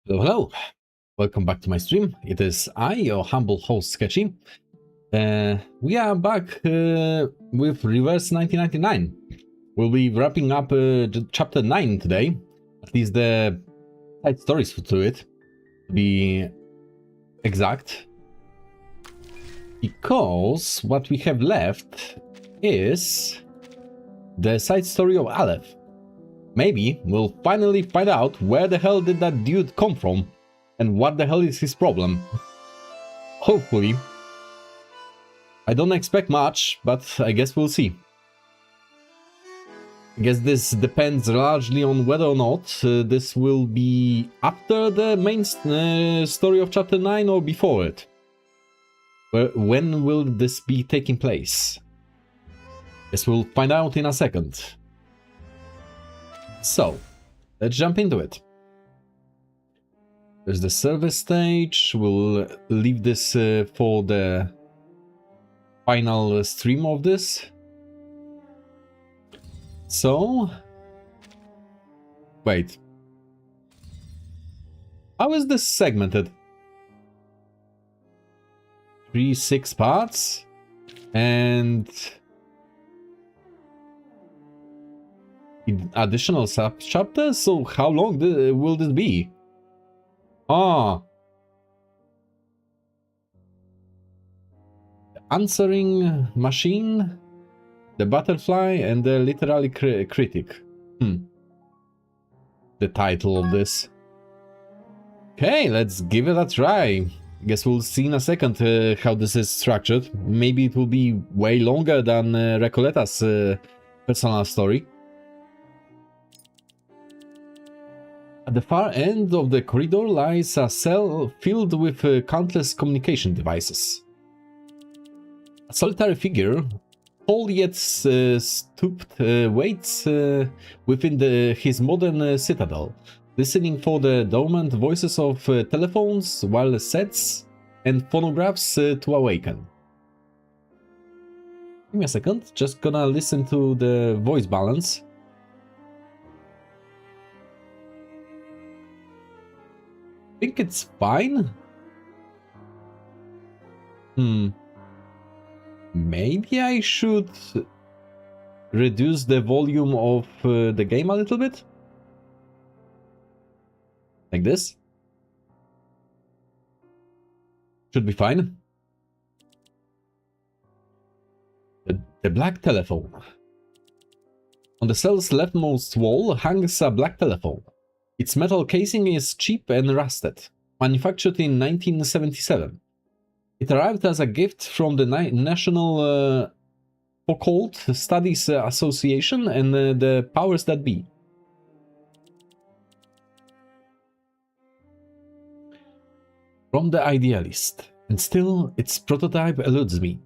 Hello, hello. Welcome back to my stream. It is I, your humble host, Sketchy. We are back with Reverse 1999. We'll be wrapping up chapter 9 today. At least the side stories to it, to be exact. Because what we have left is the side story of Aleph. Maybe we'll finally find out where the hell did that dude come from and what the hell is his problem. Hopefully. I don't expect much, but I guess we'll see. I guess this depends largely on whether or not this will be after the main story of chapter 9 or before it. When will this be taking place? Guess we'll find out in a second. So, let's jump into it. There's the service stage. We'll leave this for the final stream of this. So, wait. How is this segmented? 6 parts and additional sub-chapters? So how long will this be? Ah. The answering machine, the butterfly, and the literary critic. The title of this. Okay, let's give it a try. Guess we'll see in a second how this is structured. Maybe it will be way longer than Recoletta's personal story. At the far end of the corridor lies a cell filled with countless communication devices. A solitary figure, tall yet stooped, waits within his modern citadel, listening for the dormant voices of telephones, wireless sets, and phonographs to awaken. Give me a second, just gonna listen to the voice balance. I think it's fine. Maybe I should reduce the volume of the game a little bit. Like this. Should be fine. The black telephone. On the cell's leftmost wall hangs a black telephone. Its metal casing is cheap and rusted, manufactured in 1977. It arrived as a gift from the National Occult Studies Association and the powers that be. From the Idealist, and still its prototype eludes me.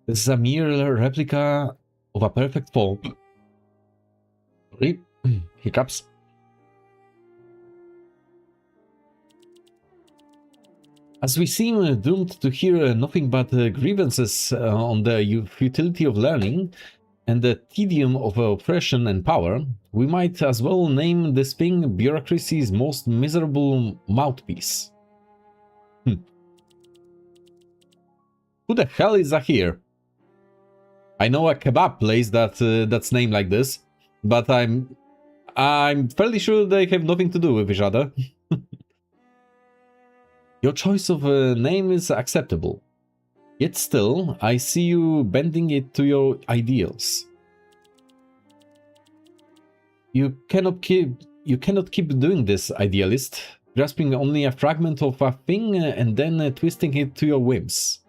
This is a mere replica of a perfect form. Sorry, hiccups. As we seem doomed to hear nothing but grievances on the futility of learning and the tedium of oppression and power, we might as well name this thing bureaucracy's most miserable mouthpiece. Who the hell is here? I know a kebab place that's named like this, but I'm fairly sure they have nothing to do with each other. Your choice of a name is acceptable, yet still, I see you bending it to your ideals. You cannot keep doing this, idealist, grasping only a fragment of a thing and then twisting it to your whims.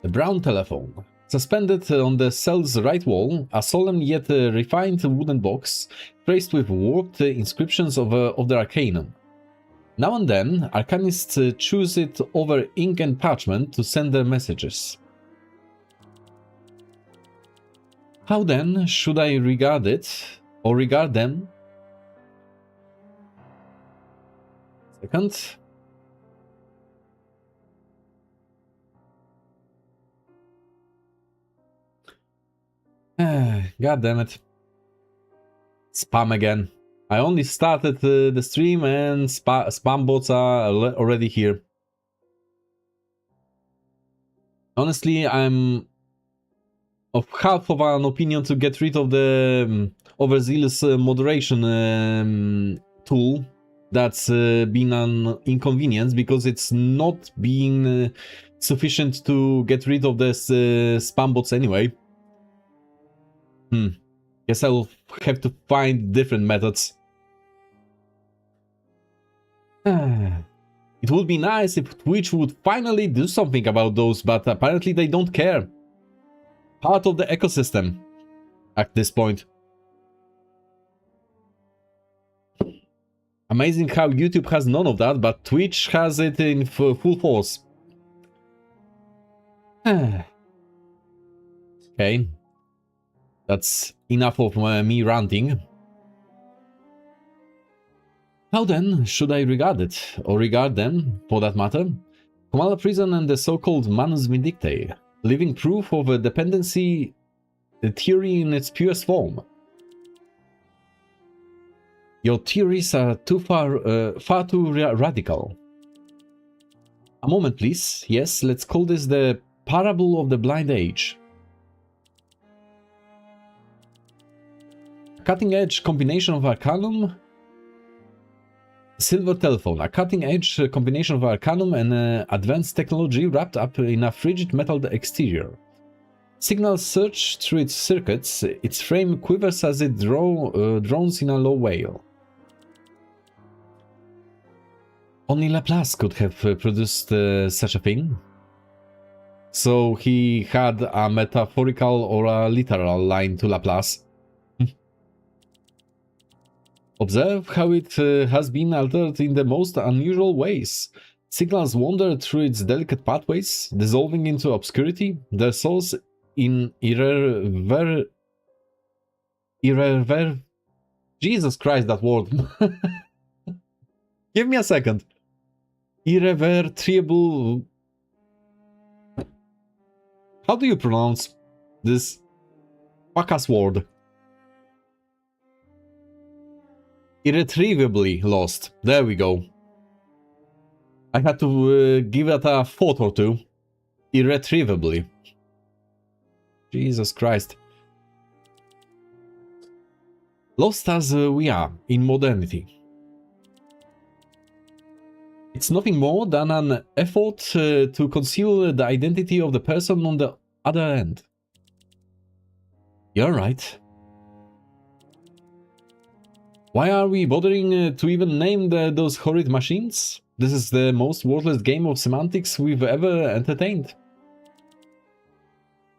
The brown telephone. Suspended on the cell's right wall, a solemn yet refined wooden box, traced with warped inscriptions of the Arcanum. Now and then, Arcanists choose it over ink and parchment to send their messages. How then should I regard it, or regard them? Second. God damn it. Spam again. I only started the stream and spam bots are already here. Honestly, I'm of half of an opinion to get rid of the overzealous moderation tool that's been an inconvenience, because it's not being sufficient to get rid of this spam bots anyway. Guess I'll have to find different methods. It would be nice if Twitch would finally do something about those, but apparently they don't care. Part of the ecosystem at this point. Amazing how YouTube has none of that, but Twitch has it in full force. Okay. That's enough of me ranting. How then should I regard it, or regard them, for that matter? Kamala Prison and the so-called Manus Vindictae, living proof of a dependency theory in its purest form. Your theories are far too radical. A moment, please. Yes, let's call this the parable of the blind age. A cutting-edge combination of Arcanum, silver telephone. A cutting-edge combination of Arcanum and advanced technology wrapped up in a frigid metal exterior. Signals surge through its circuits. Its frame quivers as it drones in a low wail. Only Laplace could have produced such a thing. So he had a metaphorical or a literal line to Laplace. Observe how it has been altered in the most unusual ways. Signals wander through its delicate pathways, dissolving into obscurity, their source in Jesus Christ, that word. Give me a second. Irreversible. How do you pronounce this fuck-ass word? Irretrievably lost. There we go. I had to give it a thought or two. Irretrievably. Jesus Christ. Lost as we are in modernity. It's nothing more than an effort to conceal the identity of the person on the other end. You're right. Why are we bothering to even name those horrid machines? This is the most worthless game of semantics we've ever entertained.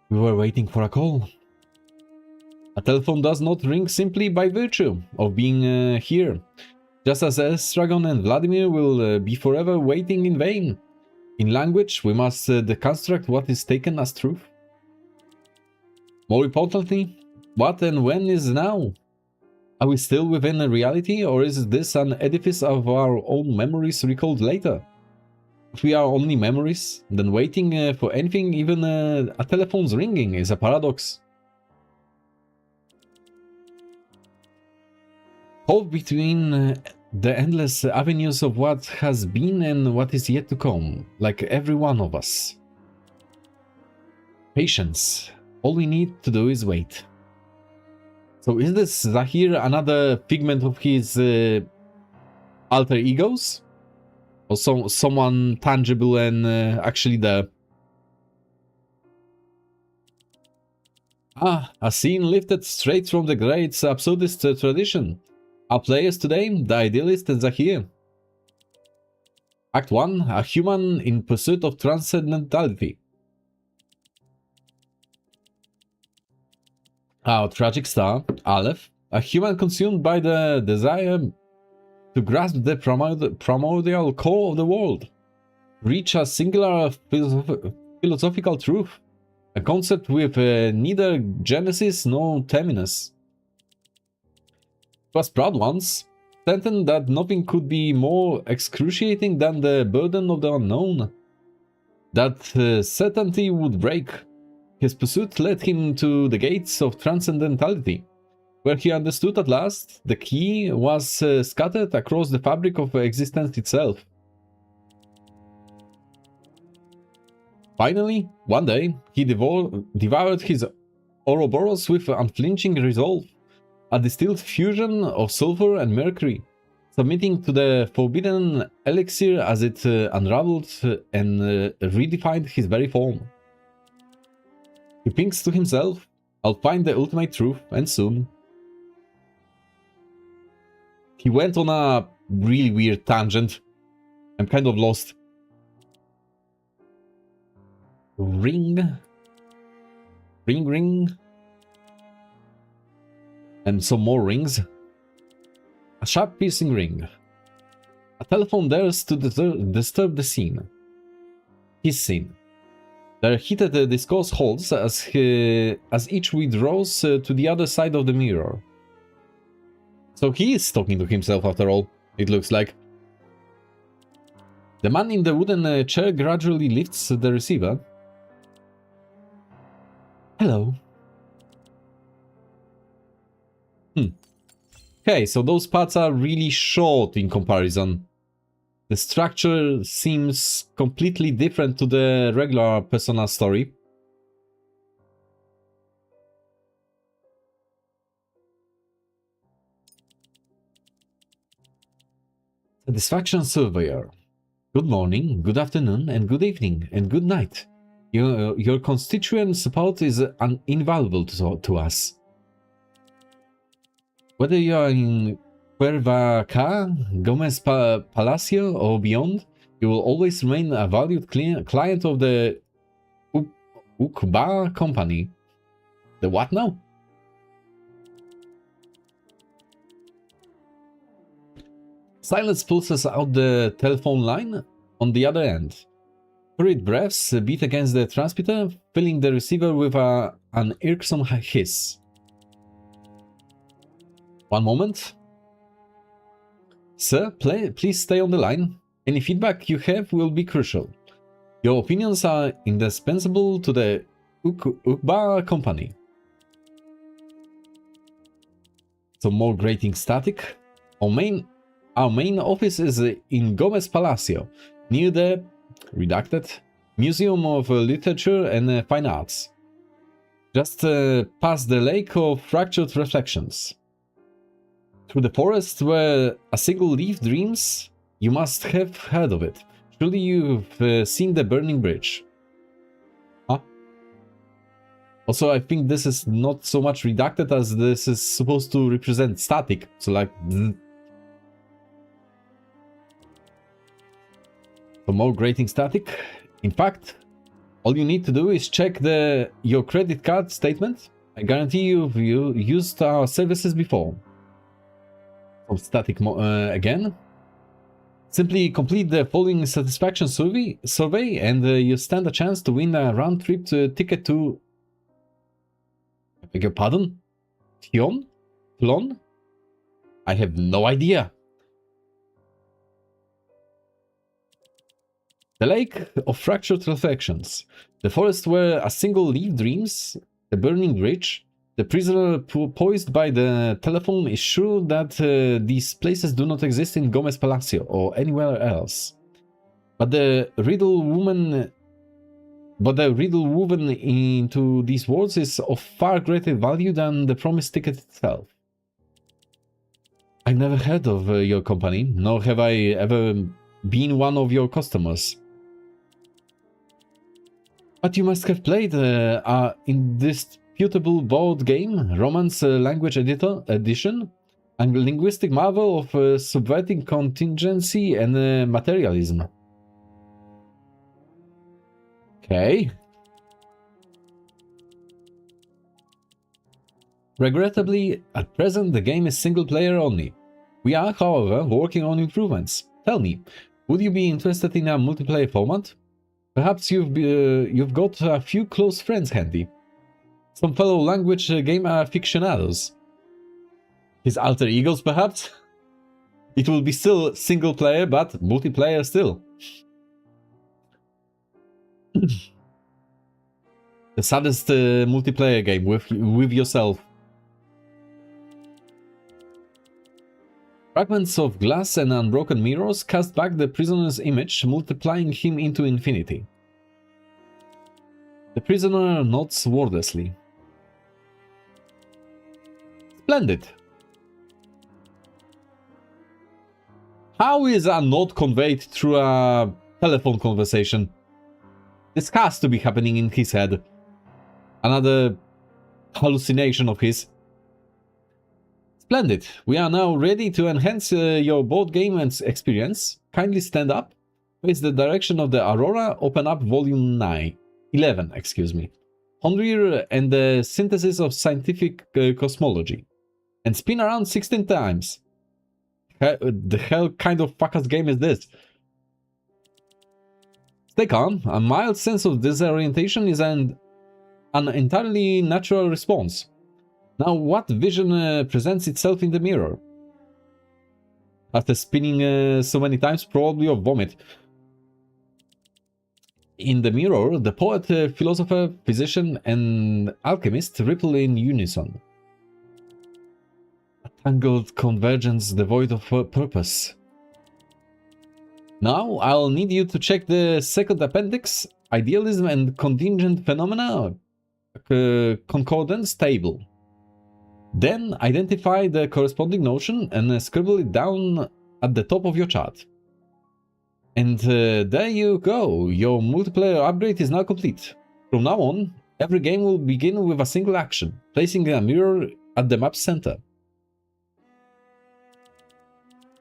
We were waiting for a call. A telephone does not ring simply by virtue of being here. Just as Estragon and Vladimir will be forever waiting in vain. In language, we must deconstruct what is taken as truth. More importantly, what and when is now? Are we still within a reality, or is this an edifice of our own memories recalled later? If we are only memories, then waiting for anything, even a telephone's ringing, is a paradox. Hope between the endless avenues of what has been and what is yet to come, like every one of us. Patience. All we need to do is wait. So is this Zahir another figment of his alter egos? Or someone tangible and actually there? Ah, a scene lifted straight from the great absurdist tradition. Our players today, the idealist and Zahir. Act 1, a human in pursuit of transcendentality. Our tragic star, Aleph, a human consumed by the desire to grasp the primordial core of the world, reach a singular philosophical truth, a concept with neither genesis nor terminus. Was proud once, certain that nothing could be more excruciating than the burden of the unknown. That certainty would break. His pursuit led him to the gates of transcendentality. where he understood at last the key was scattered across the fabric of existence itself. Finally, one day, he devoured his Ouroboros with unflinching resolve, a distilled fusion of sulfur and mercury, submitting to the forbidden elixir as it unraveled and redefined his very form. He thinks to himself, I'll find the ultimate truth, and soon. He went on a really weird tangent. I'm kind of lost. Ring. Ring. And some more rings. A sharp piercing ring. A telephone dares to disturb the scene. His scene. Their heated discourse holds as each withdraws to the other side of the mirror. So he is talking to himself after all, it looks like. The man in the wooden chair gradually lifts the receiver. Hello. Okay, so those parts are really short in comparison. The structure seems completely different to the regular Persona story. Satisfaction Surveyor. Good morning, good afternoon, and good evening, and good night. Your constituent support is invaluable to us. Whether you are in Cuervaca, Gomez Palacio, or beyond, you will always remain a valued client of the Ukba company. The what now? Silence pulses out the telephone line on the other end. Hurried breaths beat against the transmitter, filling the receiver with an irksome hiss. One moment. Sir, please stay on the line. Any feedback you have will be crucial. Your opinions are indispensable to the Ukba company. Some more grating static. Our main office is in Gomez Palacio, near the redacted Museum of Literature and Fine Arts. Just past the Lake of Fractured Reflections. Through the forest where a single leaf dreams, you must have heard of it. Surely you've seen the burning bridge. Huh? Also, I think this is not so much redacted as this is supposed to represent static. So like... For more grating static. In fact, all you need to do is check your credit card statement. I guarantee you've used our services before. Some static again. Simply complete the following satisfaction survey and you stand a chance to win a round-trip ticket to... I beg your pardon? Tlon? I have no idea. The Lake of Fractured Reflections. The forest where a single leaf dreams. The burning bridge. The prisoner poised by the telephone is sure that these places do not exist in Gomez Palacio or anywhere else. But the riddle woven into these words is of far greater value than the promised ticket itself. I've never heard of your company, nor have I ever been one of your customers. But you must have played indisputable board game, Romance Language Edition, and linguistic marvel of subverting contingency and materialism. Okay. Regrettably, at present the game is single player only. We are, however, working on improvements. Tell me, would you be interested in a multiplayer format? Perhaps you've got a few close friends handy. Some fellow language game aficionados. His alter egos, perhaps? It will be still single player, but multiplayer still. The saddest multiplayer game with yourself. Fragments of glass and unbroken mirrors cast back the prisoner's image, multiplying him into infinity. The prisoner nods wordlessly. Splendid. How is a nod conveyed through a telephone conversation? This has to be happening in his head. Another hallucination of his. Splendid. We are now ready to enhance your board game experience. Kindly stand up. Face the direction of the Aurora. Open up volume 11, excuse me. Honrir and the synthesis of scientific cosmology. And spin around 16 times. The hell kind of fuck-ass game is this? Stay calm. A mild sense of disorientation is an entirely natural response. Now, what vision presents itself in the mirror? After spinning so many times, probably of vomit. In the mirror, the poet, philosopher, physician, and alchemist ripple in unison. A tangled convergence devoid of purpose. Now, I'll need you to check the second appendix, idealism and contingent phenomena, concordance table. Then identify the corresponding notion and scribble it down at the top of your chart. And there you go, your multiplayer upgrade is now complete. From now on, every game will begin with a single action, placing a mirror at the map's center.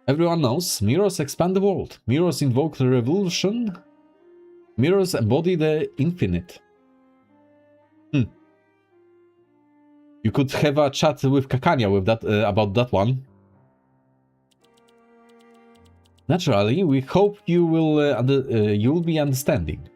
Everyone knows, mirrors expand the world, mirrors invoke the revolution, mirrors embody the infinite. You could have a chat with Kakania with that about that one. Naturally, we hope you will be understanding.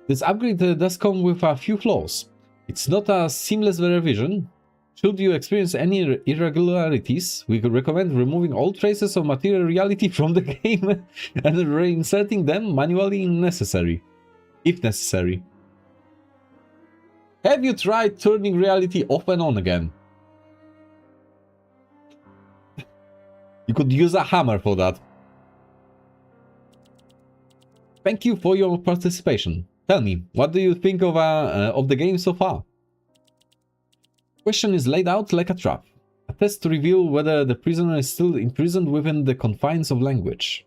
This upgrade does come with a few flaws. It's not a seamless revision. Should you experience any irregularities, we could recommend removing all traces of material reality from the game and reinserting them manually if necessary. Have you tried turning reality off and on again? You could use a hammer for that. Thank you for your participation. Tell me, what do you think of the game so far? Question is laid out like a trap. A test to reveal whether the prisoner is still imprisoned within the confines of language.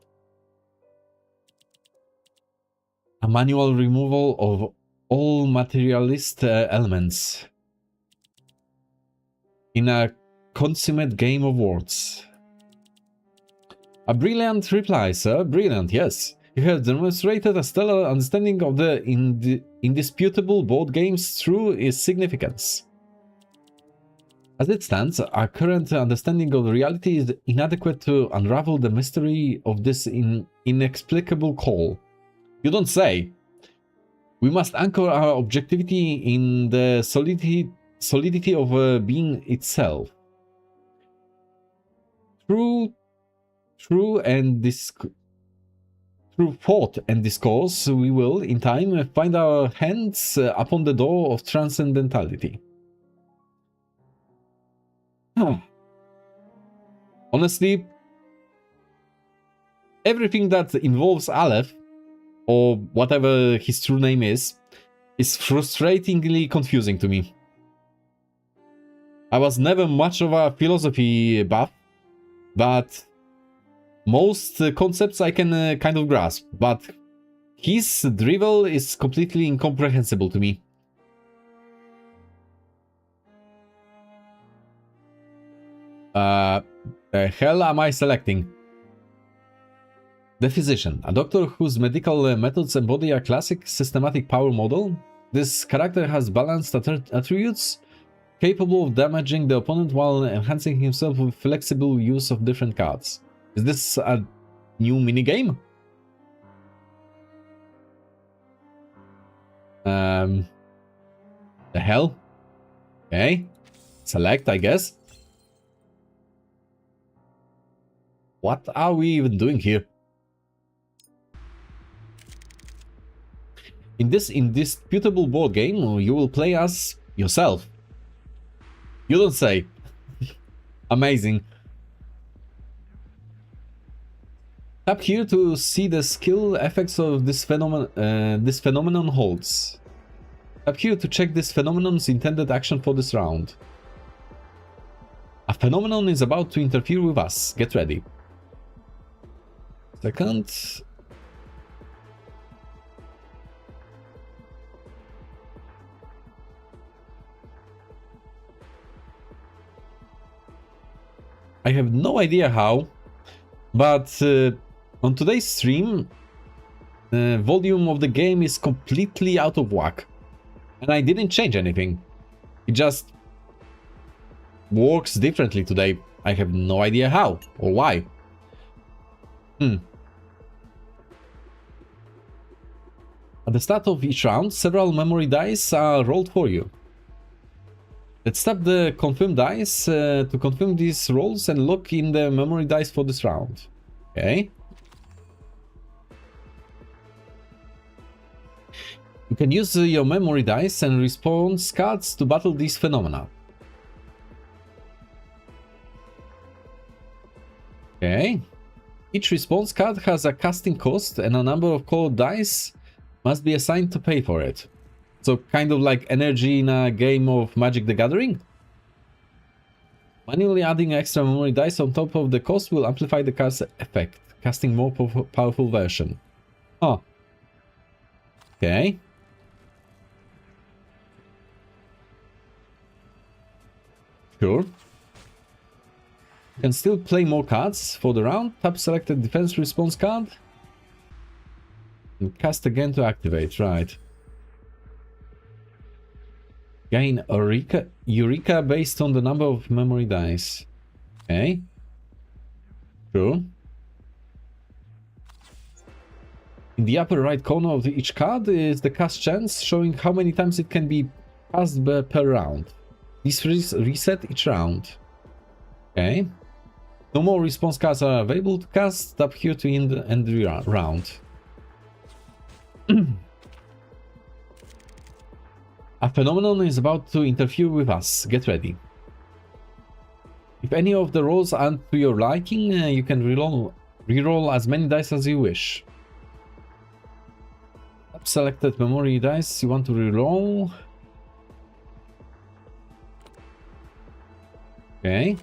A manual removal of all materialist elements in a consummate game of words. A brilliant reply, sir. Brilliant, yes. You have demonstrated a stellar understanding of the indisputable board game's true significance. As it stands, our current understanding of reality is inadequate to unravel the mystery of this inexplicable call. You don't say. We must anchor our objectivity in the solidity of being itself. Through thought and discourse, we will, in time, find our hands upon the door of transcendentality. Honestly, everything that involves Aleph, or whatever his true name is frustratingly confusing to me. I was never much of a philosophy buff, but most concepts I can kind of grasp, but his drivel is completely incomprehensible to me. The hell am I selecting? The physician, a doctor whose medical methods embody a classic systematic power model. This character has balanced attributes, capable of damaging the opponent while enhancing himself with flexible use of different cards. Is this a new minigame? The hell? Okay. Select, I guess. What are we even doing here? In this indisputable board game, you will play as yourself. You don't say. Amazing. Tap here to see the skill effects of this phenomenon holds. Tap here to check this phenomenon's intended action for this round. A phenomenon is about to interfere with us. Get ready. Second. I have no idea how, but on today's stream, the volume of the game is completely out of whack. And I didn't change anything. It just works differently today. I have no idea how or why. At the start of each round, several memory dice are rolled for you. Let's tap the confirm dice to confirm these rolls and look in the memory dice for this round. Okay. You can use your memory dice and response cards to battle these phenomena. Okay. Each response card has a casting cost and a number of colored dice must be assigned to pay for it. So kind of like energy in a game of Magic the Gathering. Manually adding extra memory dice on top of the cost will amplify the card's effect, casting more powerful version. Oh. Okay. Sure. You can still play more cards for the round. Tap selected defense response card. And cast again to activate, right. Gain Eureka based on the number of memory dice. Okay. True. In the upper right corner of each card is the cast chance, showing how many times it can be cast per round. These reset each round. Okay. No more response cards are available to cast. Tap here to end the round. A phenomenon is about to interfere with us. Get ready. If any of the rolls aren't to your liking, you can reroll as many dice as you wish. Tap selected memory dice you want to reroll. Okay.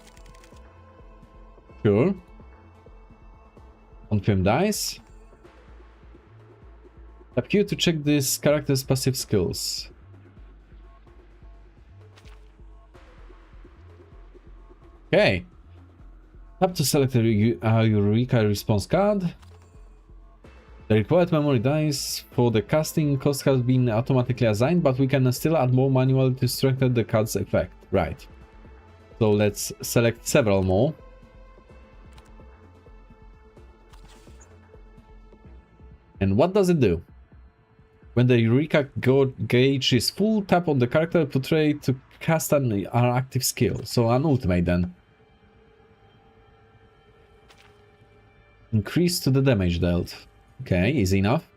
Sure. Confirm dice. Tap Q to check this character's passive skills. Okay. Tap to select a Eureka response card. The required memory dice for the casting cost has been automatically assigned, but we can still add more manually to strengthen the card's effect. Right. So let's select several more. And what does it do? When the Eureka gauge is full, tap on the character portrait to cast an active skill. So an ultimate then. Increase to the damage dealt. Okay, easy enough.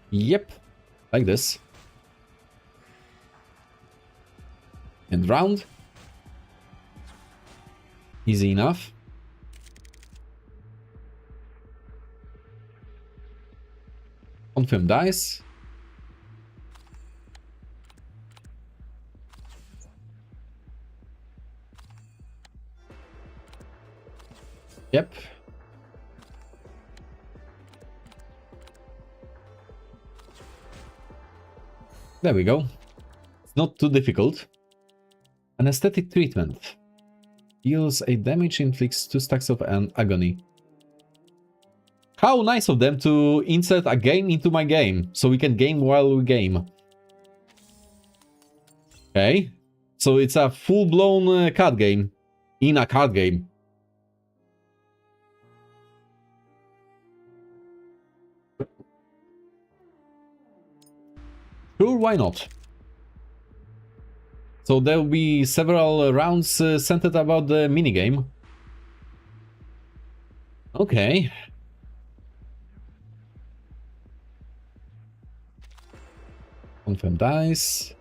Yep, like this. And round. Easy enough. Confirm dice. Yep. There we go. It's not too difficult. Anesthetic treatment. Deals 8 damage, inflicts 2 stacks of an agony. How nice of them to insert a game into my game, so we can game while we game. Okay. So it's a full-blown card game. In a card game. Sure, why not? So there will be several rounds centered about the minigame. Okay. Confirm dice.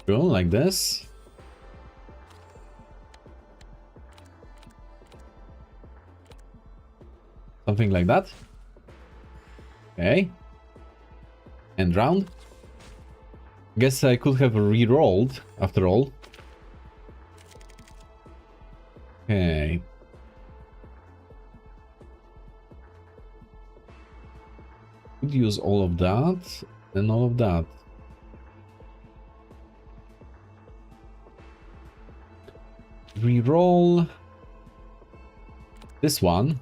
Cool, like this. Something like that. Okay. And round. Guess I could have re-rolled after all. Okay. Could use all of that and all of that. Re-roll this one.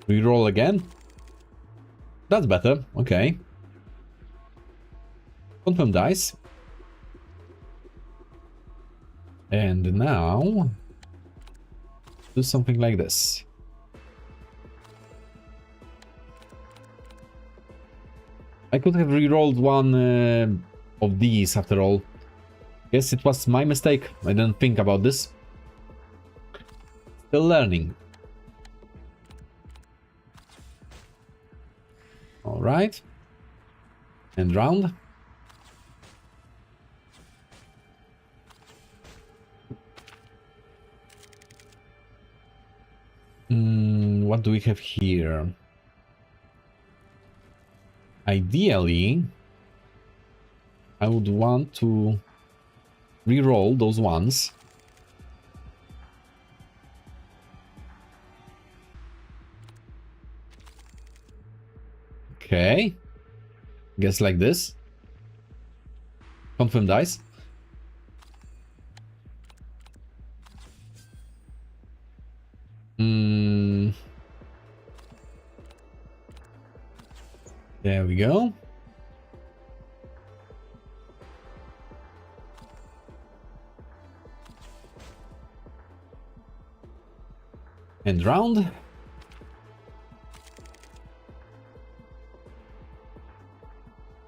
Re-roll again. That's better. Okay. Confirm dice. And now do something like this. I could have re-rolled one of these after all. Guess it was my mistake. I didn't think about this. Still learning. Alright. And round. What do we have here? Ideally, I would want to re-roll those ones. Okay. Guess like this. Confirm dice. There we go. And round.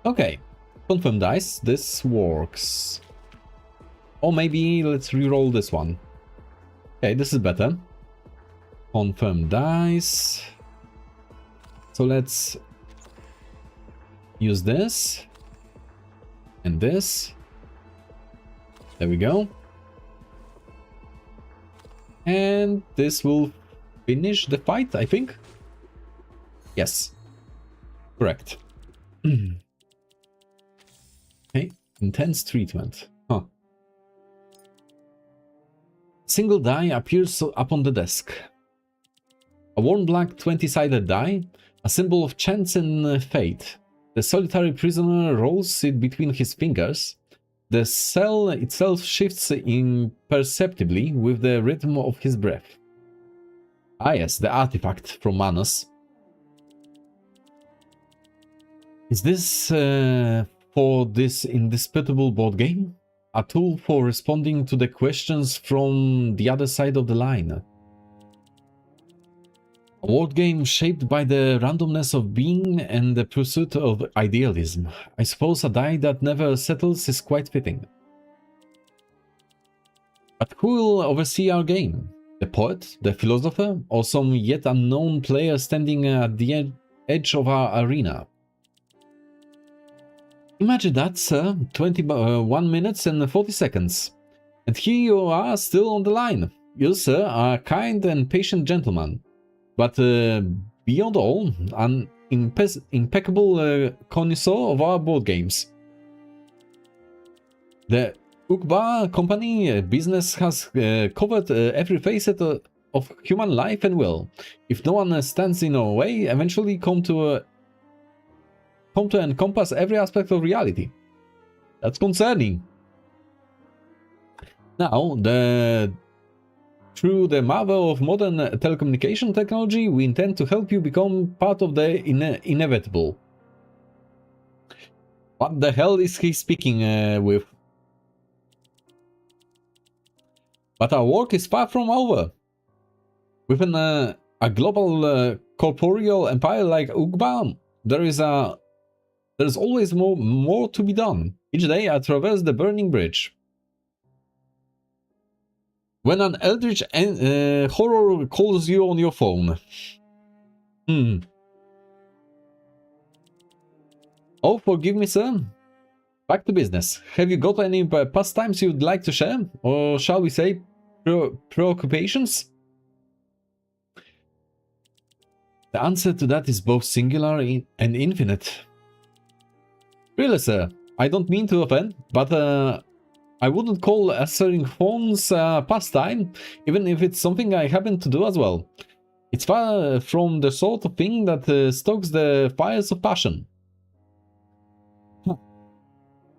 Okay. Confirm dice. This works. Or maybe let's re-roll this one. Okay, this is better. Confirm dice. So let's use this and this. There we go. And this will finish the fight, I think. Yes. Correct. Okay. Intense treatment. Huh. Single die appears upon the desk. A worn black 20-sided die, a symbol of chance and fate. The solitary prisoner rolls it between his fingers. The cell itself shifts imperceptibly with the rhythm of his breath. Ah yes, the artifact from Manus. Is this for this indisputable board game? A tool for responding to the questions from the other side of the line. A word game shaped by the randomness of being and the pursuit of idealism. I suppose a die that never settles is quite fitting. But who will oversee our game? The poet, the philosopher, or some yet unknown player standing at the edge of our arena? Imagine that, sir. 21 minutes and 40 seconds. And here you are still on the line. You, sir, are a kind and patient gentleman. But beyond all, an impeccable connoisseur of our board games. The Ukba company business has covered every facet of human life and will, if no one stands in our way, eventually come to encompass every aspect of reality. That's concerning. Now, through the marvel of modern telecommunication technology, we intend to help you become part of the inevitable. What the hell is he speaking with? But our work is far from over. Within a global corporeal empire like Ugba, there is always more to be done. Each day I traverse the burning bridge. When an eldritch horror calls you on your phone. Oh, forgive me, sir. Back to business. Have you got any pastimes you'd like to share? Or shall we say, preoccupations? The answer to that is both singular and infinite. Really, sir, I don't mean to offend, but I wouldn't call answering phones a pastime, even if it's something I happen to do as well. It's far from the sort of thing that stokes the fires of passion.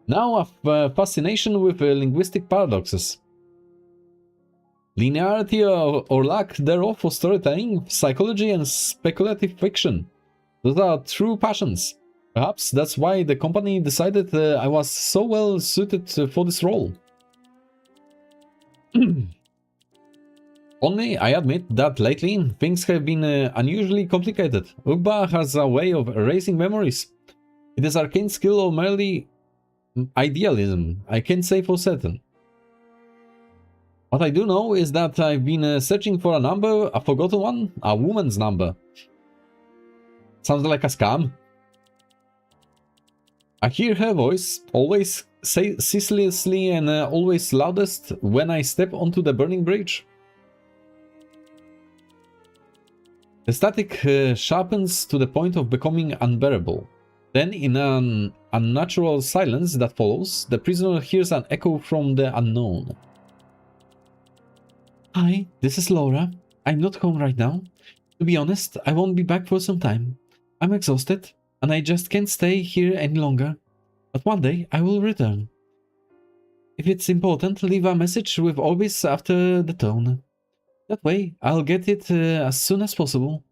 Now a fascination with linguistic paradoxes. Linearity or lack thereof for storytelling, psychology and speculative fiction. Those are true passions. Perhaps that's why the company decided I was so well suited for this role. Only, I admit that lately things have been unusually complicated. Ugba has a way of erasing memories. It is arcane skill or merely idealism, I can't say for certain. What I do know is that I've been searching for a number, a forgotten one, a woman's number. Sounds like a scam. I hear her voice, always ceaselessly and always loudest when I step onto the burning bridge. The static sharpens to the point of becoming unbearable. Then, in an unnatural silence that follows, the prisoner hears an echo from the unknown. Hi, this is Laura. I'm not home right now. To be honest, I won't be back for some time. I'm exhausted, and I just can't stay here any longer. But one day, I will return. If it's important, leave a message with Orbis after the tone. That way, I'll get it as soon as possible.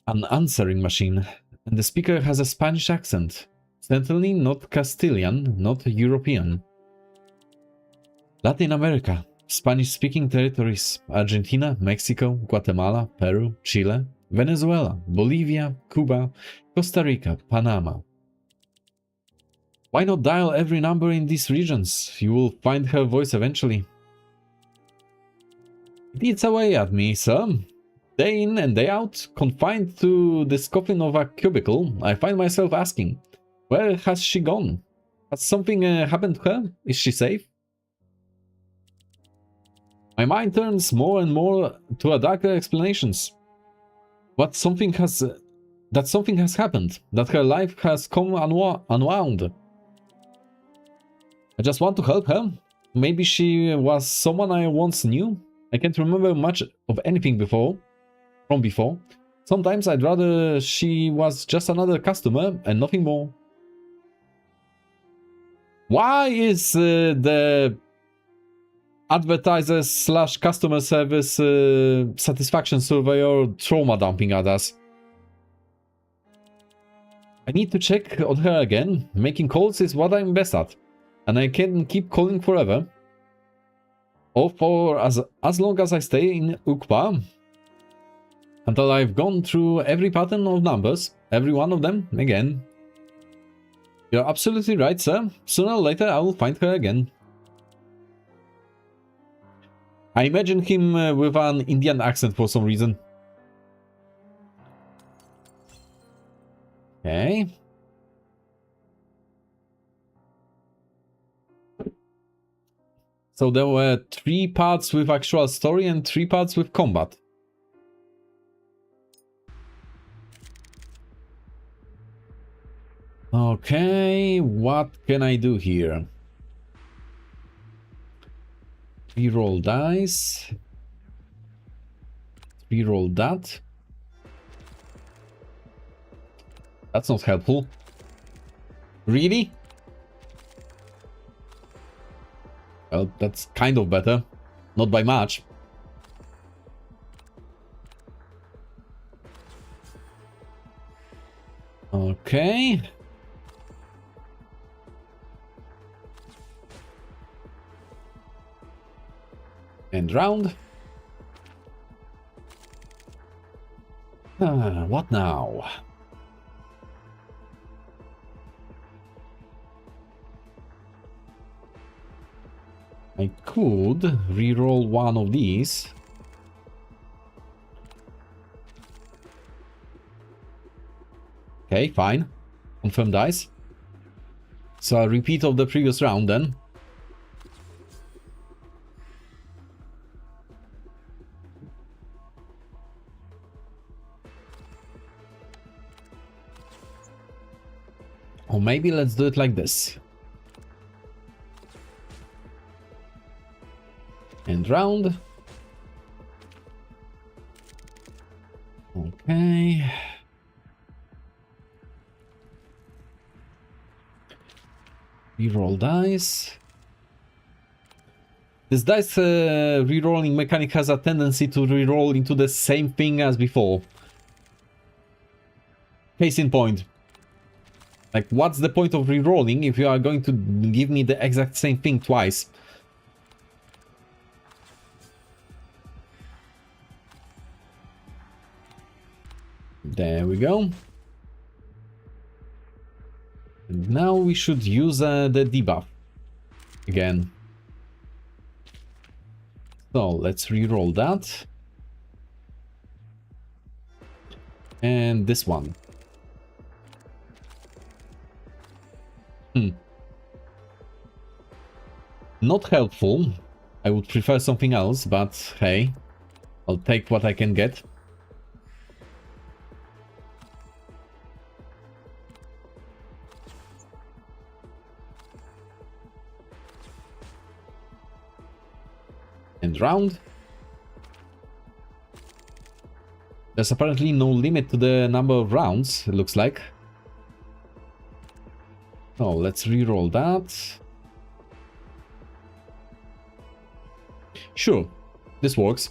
An answering machine. And the speaker has a Spanish accent. Certainly not Castilian, not European. Latin America. Spanish-speaking territories. Argentina, Mexico, Guatemala, Peru, Chile, Venezuela, Bolivia, Cuba, Costa Rica, Panama. Why not dial every number in these regions? You will find her voice eventually. It eats away at me, sir. Day in and day out, confined to this coffin of a cubicle, I find myself asking, where has she gone? Has something happened to her? Is she safe? My mind turns more and more to a darker explanations. That something has happened, that her life has come unwound. I just want to help her. Maybe she was someone I once knew. I can't remember much of anything from before. Sometimes I'd rather she was just another customer and nothing more. Why is the advertiser / customer service satisfaction surveyor trauma dumping at us? I need to check on her again. Making calls is what I'm best at. And I can't keep calling forever. Or for as long as I stay in Ukpa. Until I've gone through every pattern of numbers, every one of them, again. You're absolutely right, sir. Sooner or later I will find her again. I imagine him with an Indian accent for some reason. Okay. So there were 3 parts with actual story and 3 parts with combat. Okay, what can I do here? Reroll dice. Reroll that. That's not helpful. Really? Well, that's kind of better. Not by much. Okay. End round. What now? I could reroll one of these. Okay, fine. Confirm dice. So a repeat of the previous round then. Or maybe let's do it like this. End round. Okay. Reroll dice. This dice rerolling mechanic has a tendency to reroll into the same thing as before. Case in point. Like, what's the point of rerolling if you are going to give me the exact same thing twice? There we go. And now we should use the debuff again. So let's reroll that. And this one. Not helpful. I would prefer something else, but hey, I'll take what I can get. End round. There's apparently no limit to the number of rounds, it looks like. So let's reroll that. Sure, this works.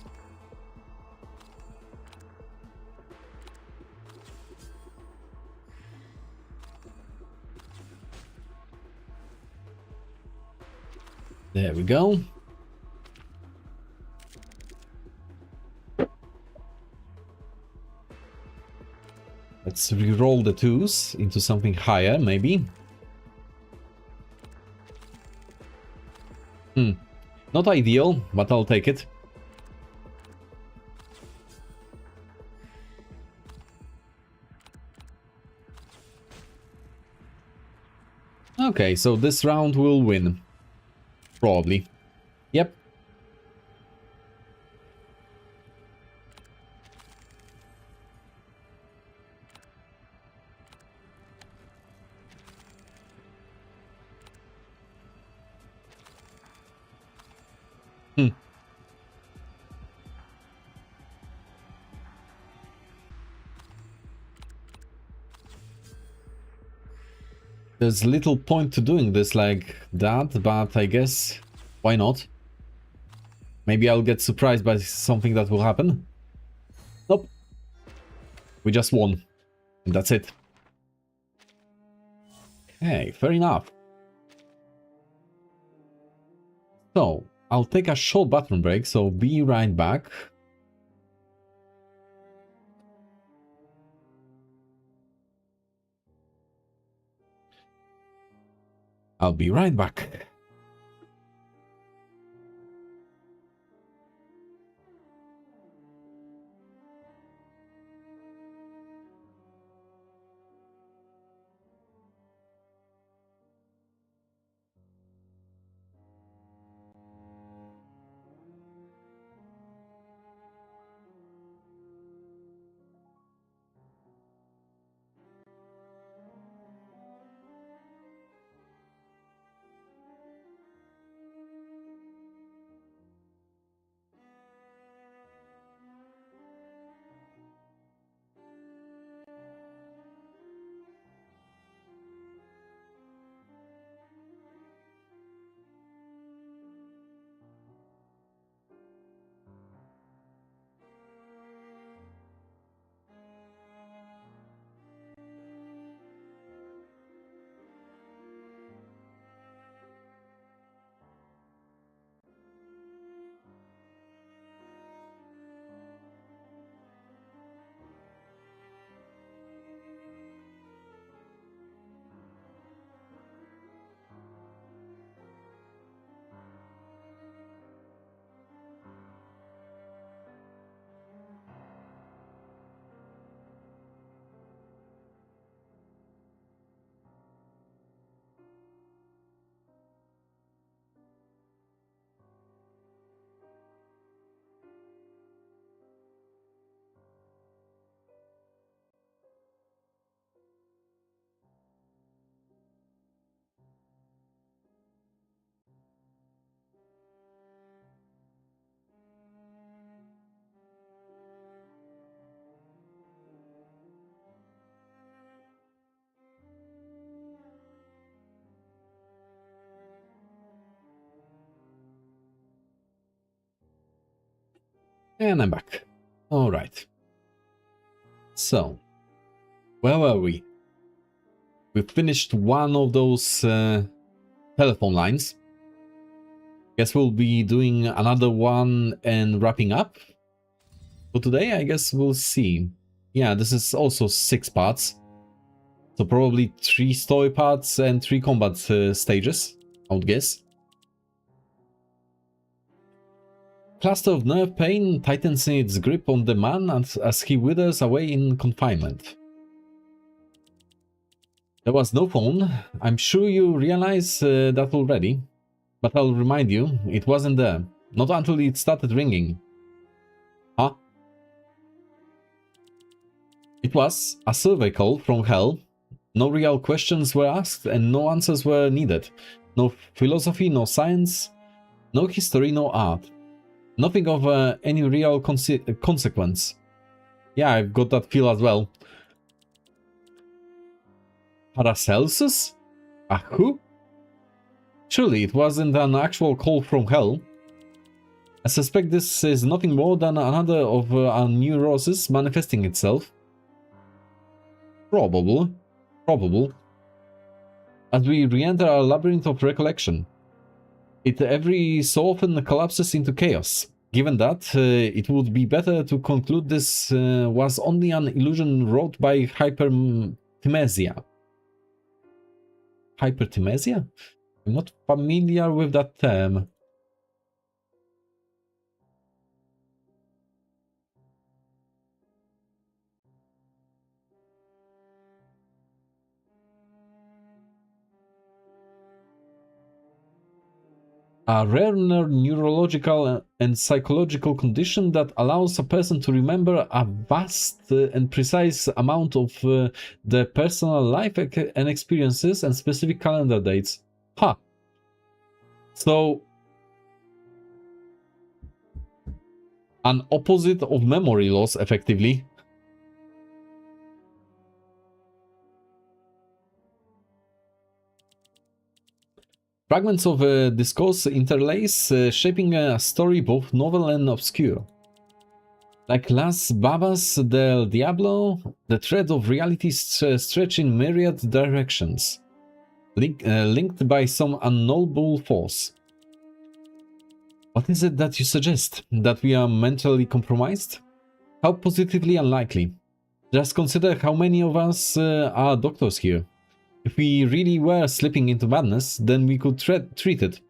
There we go. Let's reroll the twos into something higher, maybe. Not ideal, but I'll take it. Okay, so this round will win. Probably. Yep. There's little point to doing this like that, but I guess why not? Maybe I'll get surprised by something that will happen. Nope. We just won. And that's it. Okay, fair enough. So, I'll take a short bathroom break, so be right back. I'll be right back. And I'm back. Alright. So, where were we? We finished one of those telephone lines. Guess we'll be doing another one and wrapping up. For today, I guess we'll see. Yeah, this is also 6 parts. So probably 3 story parts and 3 combat stages, I would guess. Cluster of nerve pain tightens its grip on the man as he withers away in confinement. There was no phone. I'm sure you realize that already. But I'll remind you, it wasn't there. Not until it started ringing. Huh? It was a survey call from hell. No real questions were asked and no answers were needed. No philosophy, no science, no history, no art. Nothing of any real consequence. Yeah, I've got that feel as well. Paracelsus? Who? Surely it wasn't an actual call from hell. I suspect this is nothing more than another of our neuroses manifesting itself. Probable. As we re-enter our labyrinth of recollection, it every so often collapses into chaos. Given that, it would be better to conclude this was only an illusion wrought by hyperthymesia. Hyperthymesia? I'm not familiar with that term. A rare neurological and psychological condition that allows a person to remember a vast and precise amount of their personal life and experiences and specific calendar dates. Huh. So, an opposite of memory loss, effectively. Fragments of discourse interlace, shaping a story both novel and obscure. Like Las Babas del Diablo, the thread of reality stretch in myriad directions, linked by some unknowable force. What is it that you suggest? That we are mentally compromised? How positively unlikely. Just consider how many of us are doctors here. If we really were slipping into madness, then we could treat it.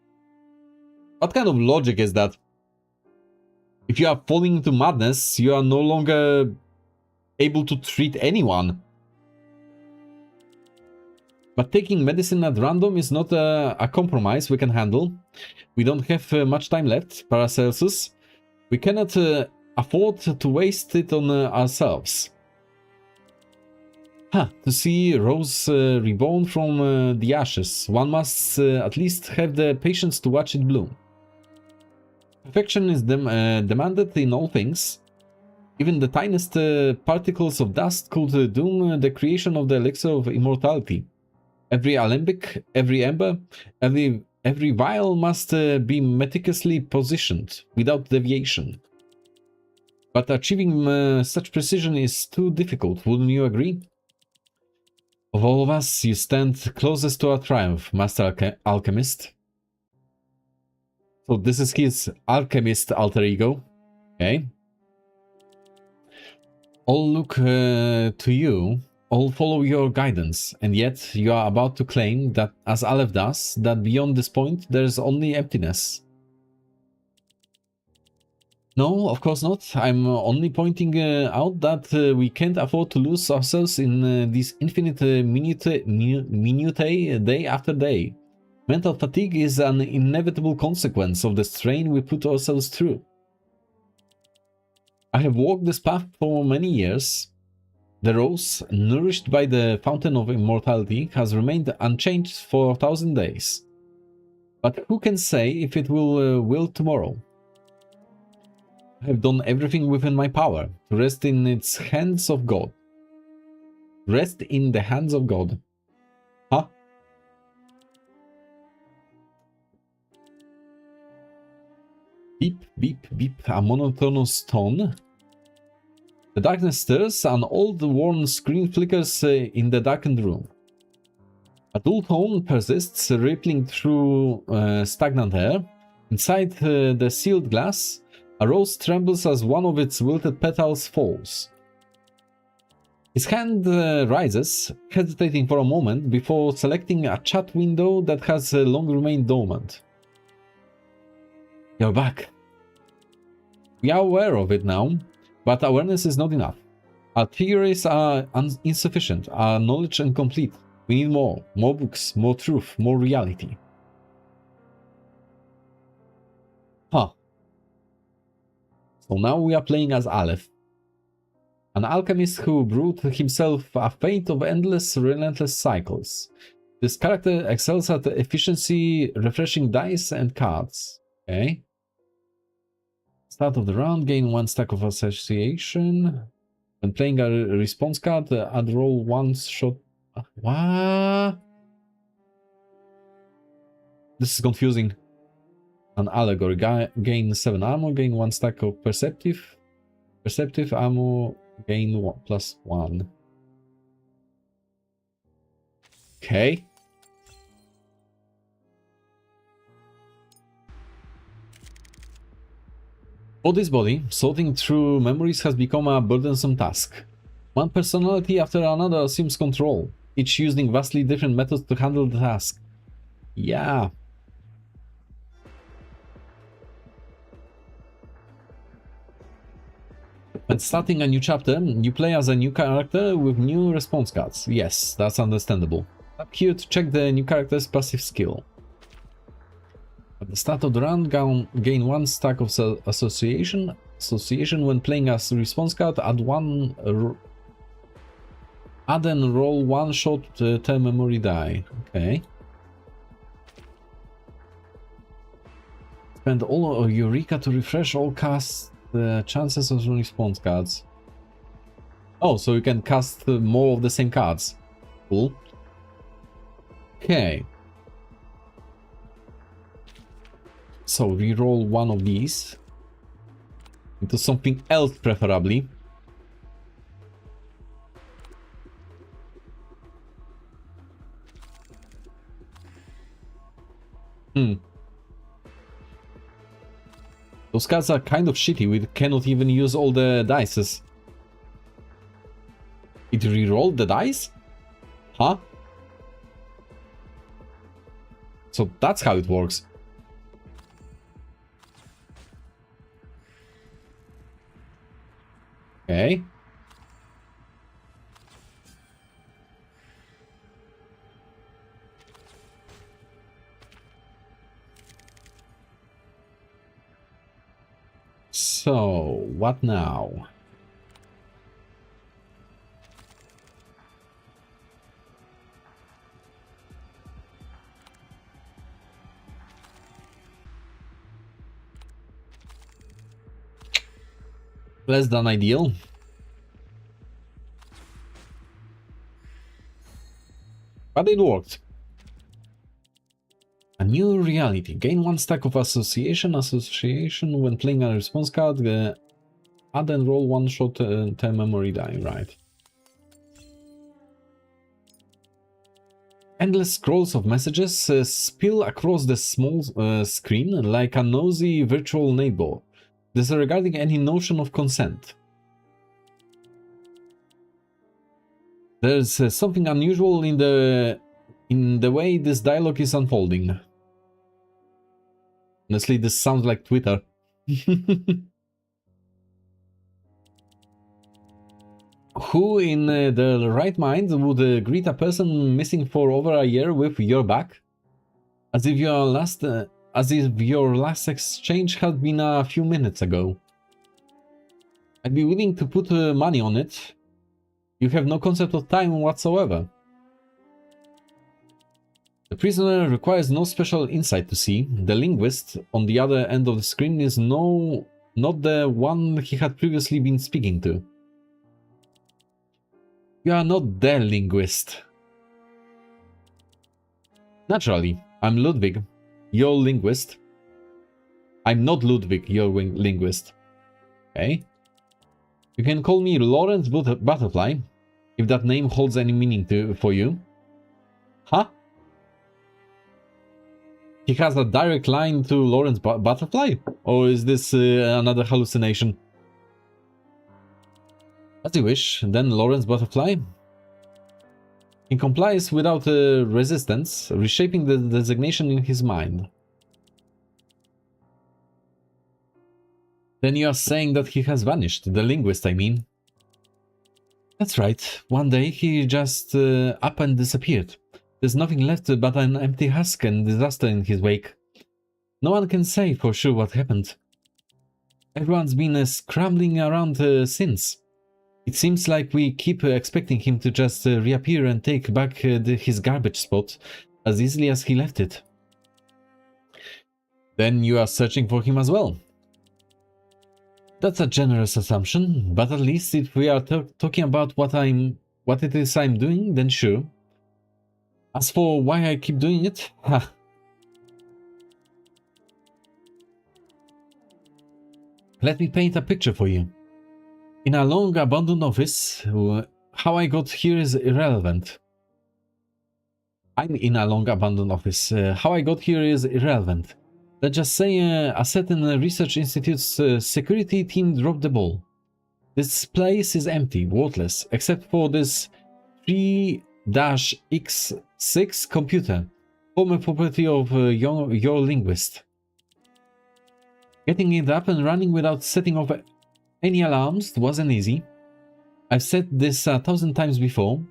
What kind of logic is that? If you are falling into madness, you are no longer able to treat anyone. But taking medicine at random is not a compromise we can handle. We don't have much time left, Paracelsus. We cannot afford to waste it on ourselves. To see Rose reborn from the ashes, one must at least have the patience to watch it bloom. Perfection is demanded in all things. Even the tiniest particles of dust could doom the creation of the elixir of immortality. Every alembic, every ember, every vial must be meticulously positioned, without deviation. But achieving such precision is too difficult, wouldn't you agree? Of all of us, you stand closest to our triumph, Master Alchemist. So this is his alchemist alter ego. Okay. All look to you, all follow your guidance, and yet you are about to claim that, as Aleph does, that beyond this point there is only emptiness. No, of course not. I'm only pointing out that we can't afford to lose ourselves in these infinite minutiae day after day. Mental fatigue is an inevitable consequence of the strain we put ourselves through. I have walked this path for many years. The rose, nourished by the fountain of immortality, has remained unchanged for 1,000 days. But who can say if it will tomorrow? I have done everything within my power to rest in its hands of God. Rest in the hands of God. Huh? Beep, beep, beep, a monotonous tone. The darkness stirs, an old worn screen flickers in the darkened room. A dull tone persists, rippling through stagnant air. Inside the sealed glass, a rose trembles as one of its wilted petals falls. His hand rises, hesitating for a moment before selecting a chat window that has long remained dormant. You're back. We are aware of it now, but awareness is not enough. Our theories are insufficient, our knowledge incomplete. We need more. More books, more truth, more reality. Huh. So now we are playing as Aleph, an alchemist who brewed himself a fate of endless, relentless cycles. This character excels at efficiency, refreshing dice and cards. Okay. Start of the round, gain 1 stack of association. When playing a response card, add roll 1 shot. What? This is confusing. An allegory. Gain 7 armor, gain 1 stack of perceptive. Perceptive ammo, gain +1. Okay. For this body, sorting through memories has become a burdensome task. One personality after another assumes control, each using vastly different methods to handle the task. Yeah. When starting a new chapter, you play as a new character with new response cards. Yes, that's understandable. Tap here to check the new character's passive skill. At the start of the round, gain 1 stack of association. Association when playing as response card, add and roll 1 short term memory die. Okay. Spend all of Eureka to refresh all cast chances of response cards. Oh, so you can cast more of the same cards. Cool. Okay. So reroll 1 of these into something else, preferably. Those cards are kind of shitty. We cannot even use all the dices. It rerolled the dice? Huh? So that's how it works. Okay. So, what now? Less than ideal. But it worked. A new reality. Gain 1 stack of association. Association when playing a response card. Add and roll 1 short term memory die. Right. Endless scrolls of messages spill across the small screen like a nosy virtual neighbor, disregarding any notion of consent. There's something unusual in the way this dialogue is unfolding. Honestly, this sounds like Twitter. Who in their right mind would greet a person missing for over a year with "you're back"? As if your last exchange had been a few minutes ago. I'd be willing to put money on it. You have no concept of time whatsoever. The prisoner requires no special insight to see. The linguist on the other end of the screen is not the one he had previously been speaking to. You are not the linguist. Naturally, I'm Ludwig, your linguist. I'm not Ludwig, your linguist. Okay. You can call me Lawrence Butterfly, if that name holds any meaning for you. Huh? He has a direct line to Lawrence Butterfly? Or is this another hallucination? As you wish, then Lawrence Butterfly. He complies without resistance, reshaping the designation in his mind. Then you are saying that he has vanished, the linguist, I mean. That's right. One day he just up and disappeared. There's nothing left but an empty husk and disaster in his wake. No one can say for sure what happened. Everyone's been scrambling around since. It seems like we keep expecting him to just reappear and take back his garbage spot as easily as he left it. Then you are searching for him as well. That's a generous assumption, but at least if we are talking about what it is I'm doing, then sure. As for why I keep doing it, let me paint a picture for you. In a long abandoned office, how I got here is irrelevant. I'm in a long abandoned office. How I got here is irrelevant. Let's just say a certain research institute's security team dropped the ball. This place is empty, worthless, except for this 3-X6 computer, former property of your linguist. Getting it up and running without setting off any alarms wasn't easy. I've said this 1,000 times before.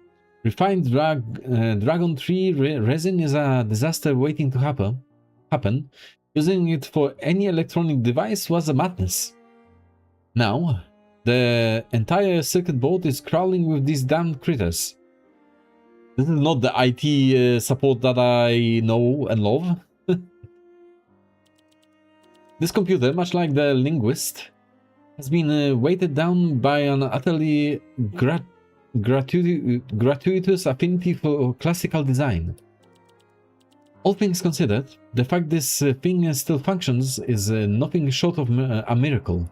Refined Dragon 3 resin is a disaster waiting to happen. Using it for any electronic device was a madness. Now, the entire circuit board is crawling with these damned critters. This is not the IT support that I know and love. This computer, much like the linguist, has been weighted down by an utterly gratuitous affinity for classical design. All things considered, the fact this thing still functions is nothing short of a miracle.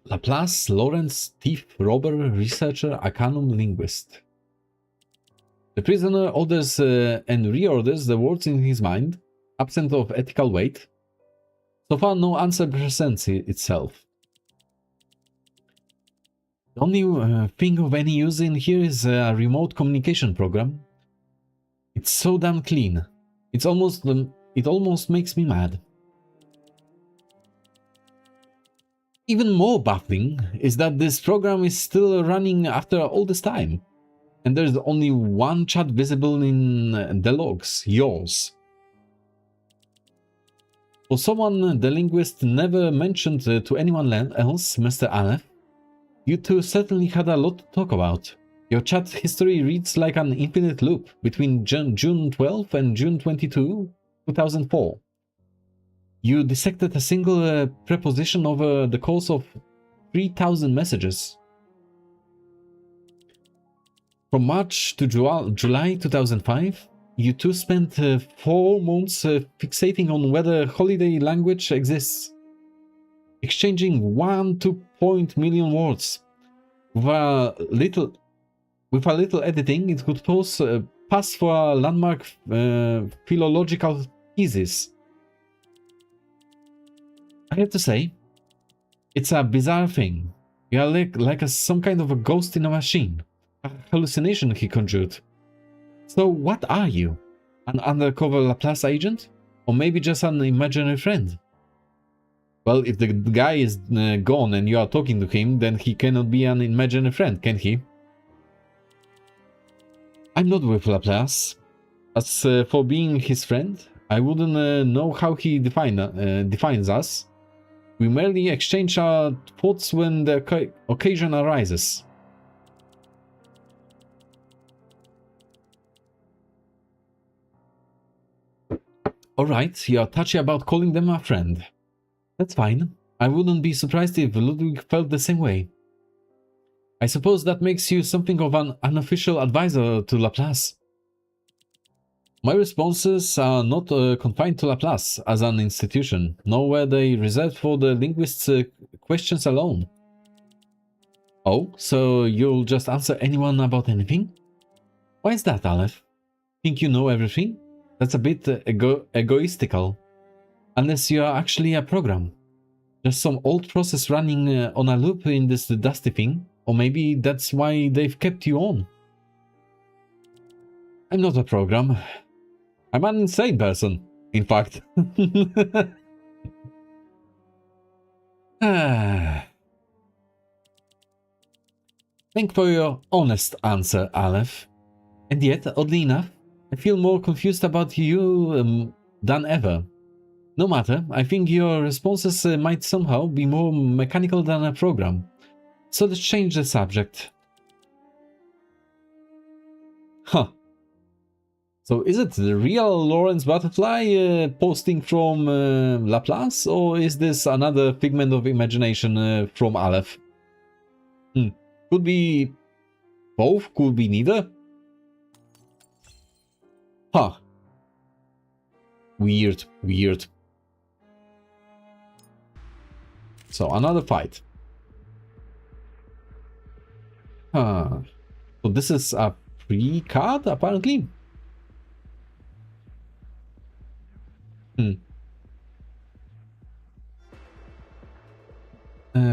Laplace, Lawrence, thief, robber, researcher, arcanum, linguist. The prisoner orders and reorders the words in his mind, absent of ethical weight. So far, no answer presents itself. The only thing of any use in here is a remote communication program. It's so damn clean. It almost makes me mad. Even more baffling is that this program is still running after all this time, and there's only one chat visible in the logs, yours. For someone the linguist never mentioned to anyone else, Mr. Aleph, you two certainly had a lot to talk about. Your chat history reads like an infinite loop between June 12 and June 22, 2004. You dissected a single preposition over the course of 3,000 messages. From March to July 2005, you two spent 4 months fixating on whether holiday language exists, exchanging 1-2 million words. With a little editing, it could pass for a landmark philological thesis. I have to say, it's a bizarre thing. You are like some kind of a ghost in a machine, a hallucination he conjured. So what are you? An undercover Laplace agent? Or maybe just an imaginary friend? Well, if the guy is gone and you are talking to him, then he cannot be an imaginary friend, can he? I'm not with Laplace. As for being his friend, I wouldn't know how he defines us. We merely exchange our thoughts when the occasion arises. Alright, you are touchy about calling them a friend. That's fine. I wouldn't be surprised if Ludwig felt the same way. I suppose that makes you something of an unofficial advisor to Laplace. My responses are not confined to Laplace as an institution, nor were they reserved for the linguist's questions alone. Oh, so you'll just answer anyone about anything? Why is that, Aleph? Think you know everything? That's a bit egoistical. Unless you are actually a program. Just some old process running on a loop in this dusty thing. Or maybe that's why they've kept you on. I'm not a program. I'm an insane person, in fact. Thank for your honest answer, Aleph. And yet, oddly enough, I feel more confused about you than ever. No matter, I think your responses might somehow be more mechanical than a program. So let's change the subject. Huh. So is it the real Lawrence Butterfly posting from Laplace, or is this another figment of imagination from Aleph? Could be both, could be neither. Huh. Weird, weird. So another fight. Huh. So this is a free card, apparently.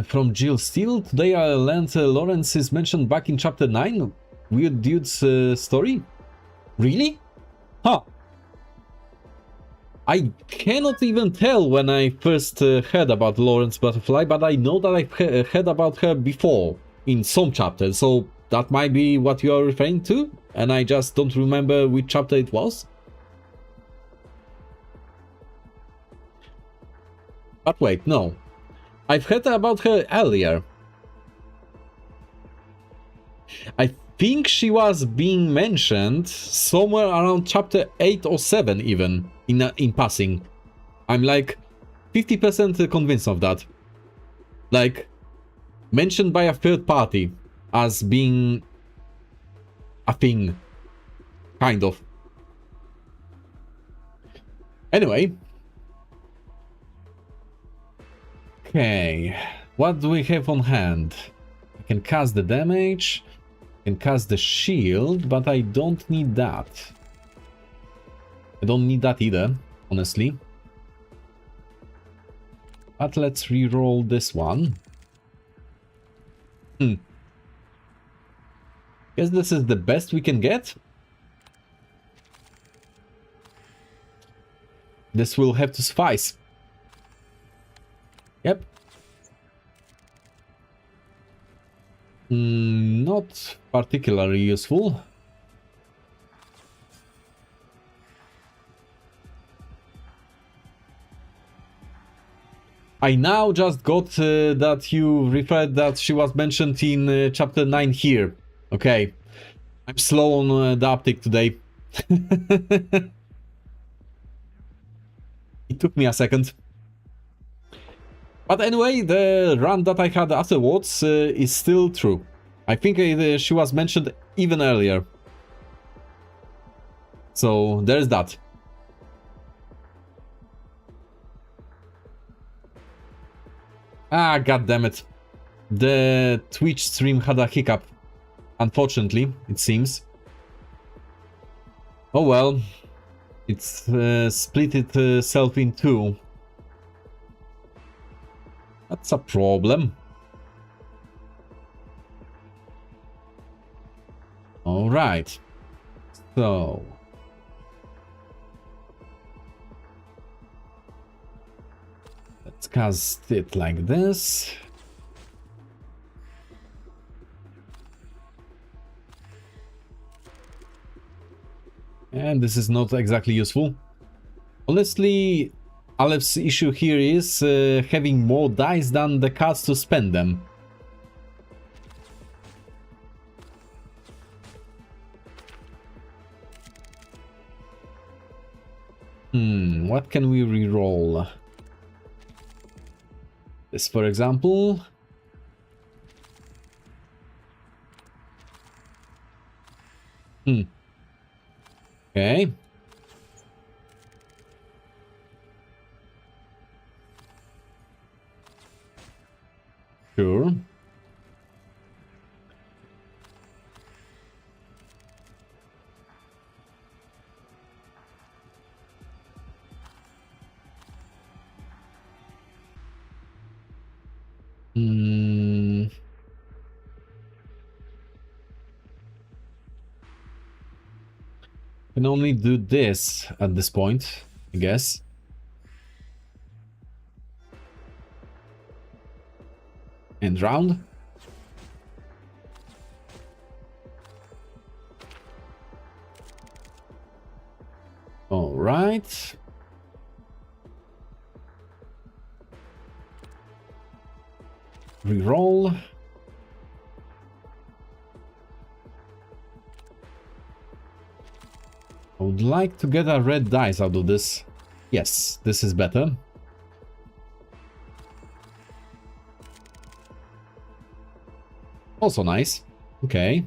From Jill Steele, today I learned Lawrence is mentioned back in chapter 9. Weird Dude's story. Really? Huh. I cannot even tell when I first heard about Lawrence Butterfly, but I know that I've heard about her before in some chapters, so that might be what you are referring to, and I just don't remember which chapter it was. But wait, no. I've heard about her earlier. I think she was being mentioned somewhere around chapter 8 or 7 even, in passing. I'm like 50% convinced of that. Like, mentioned by a third party as being a thing. Kind of. Anyway. Okay, what do we have on hand? I can cast the damage, I can cast the shield, but I don't need that. I don't need that either, honestly. But let's re-roll this one. Guess this is the best we can get. This will have to suffice. Yep. Not particularly useful. I now just got that you referred that she was mentioned in chapter 9 here. Okay. I'm slow on the uptake today. It took me a second. But anyway, the run that I had afterwards is still true. I think she was mentioned even earlier. So there's that. Ah, god damn it. The Twitch stream had a hiccup. Unfortunately, it seems. Oh well. It's split itself in two. That's a problem. All right. So. Let's cast it like this. And this is not exactly useful. Honestly, Aleph's issue here is having more dice than the cards to spend them. What can we reroll? This, for example. Okay. Can only do this at this point, I guess. And round. All right. Reroll. I would like to get a red dice out of this. Yes, this is better. Also nice. Okay.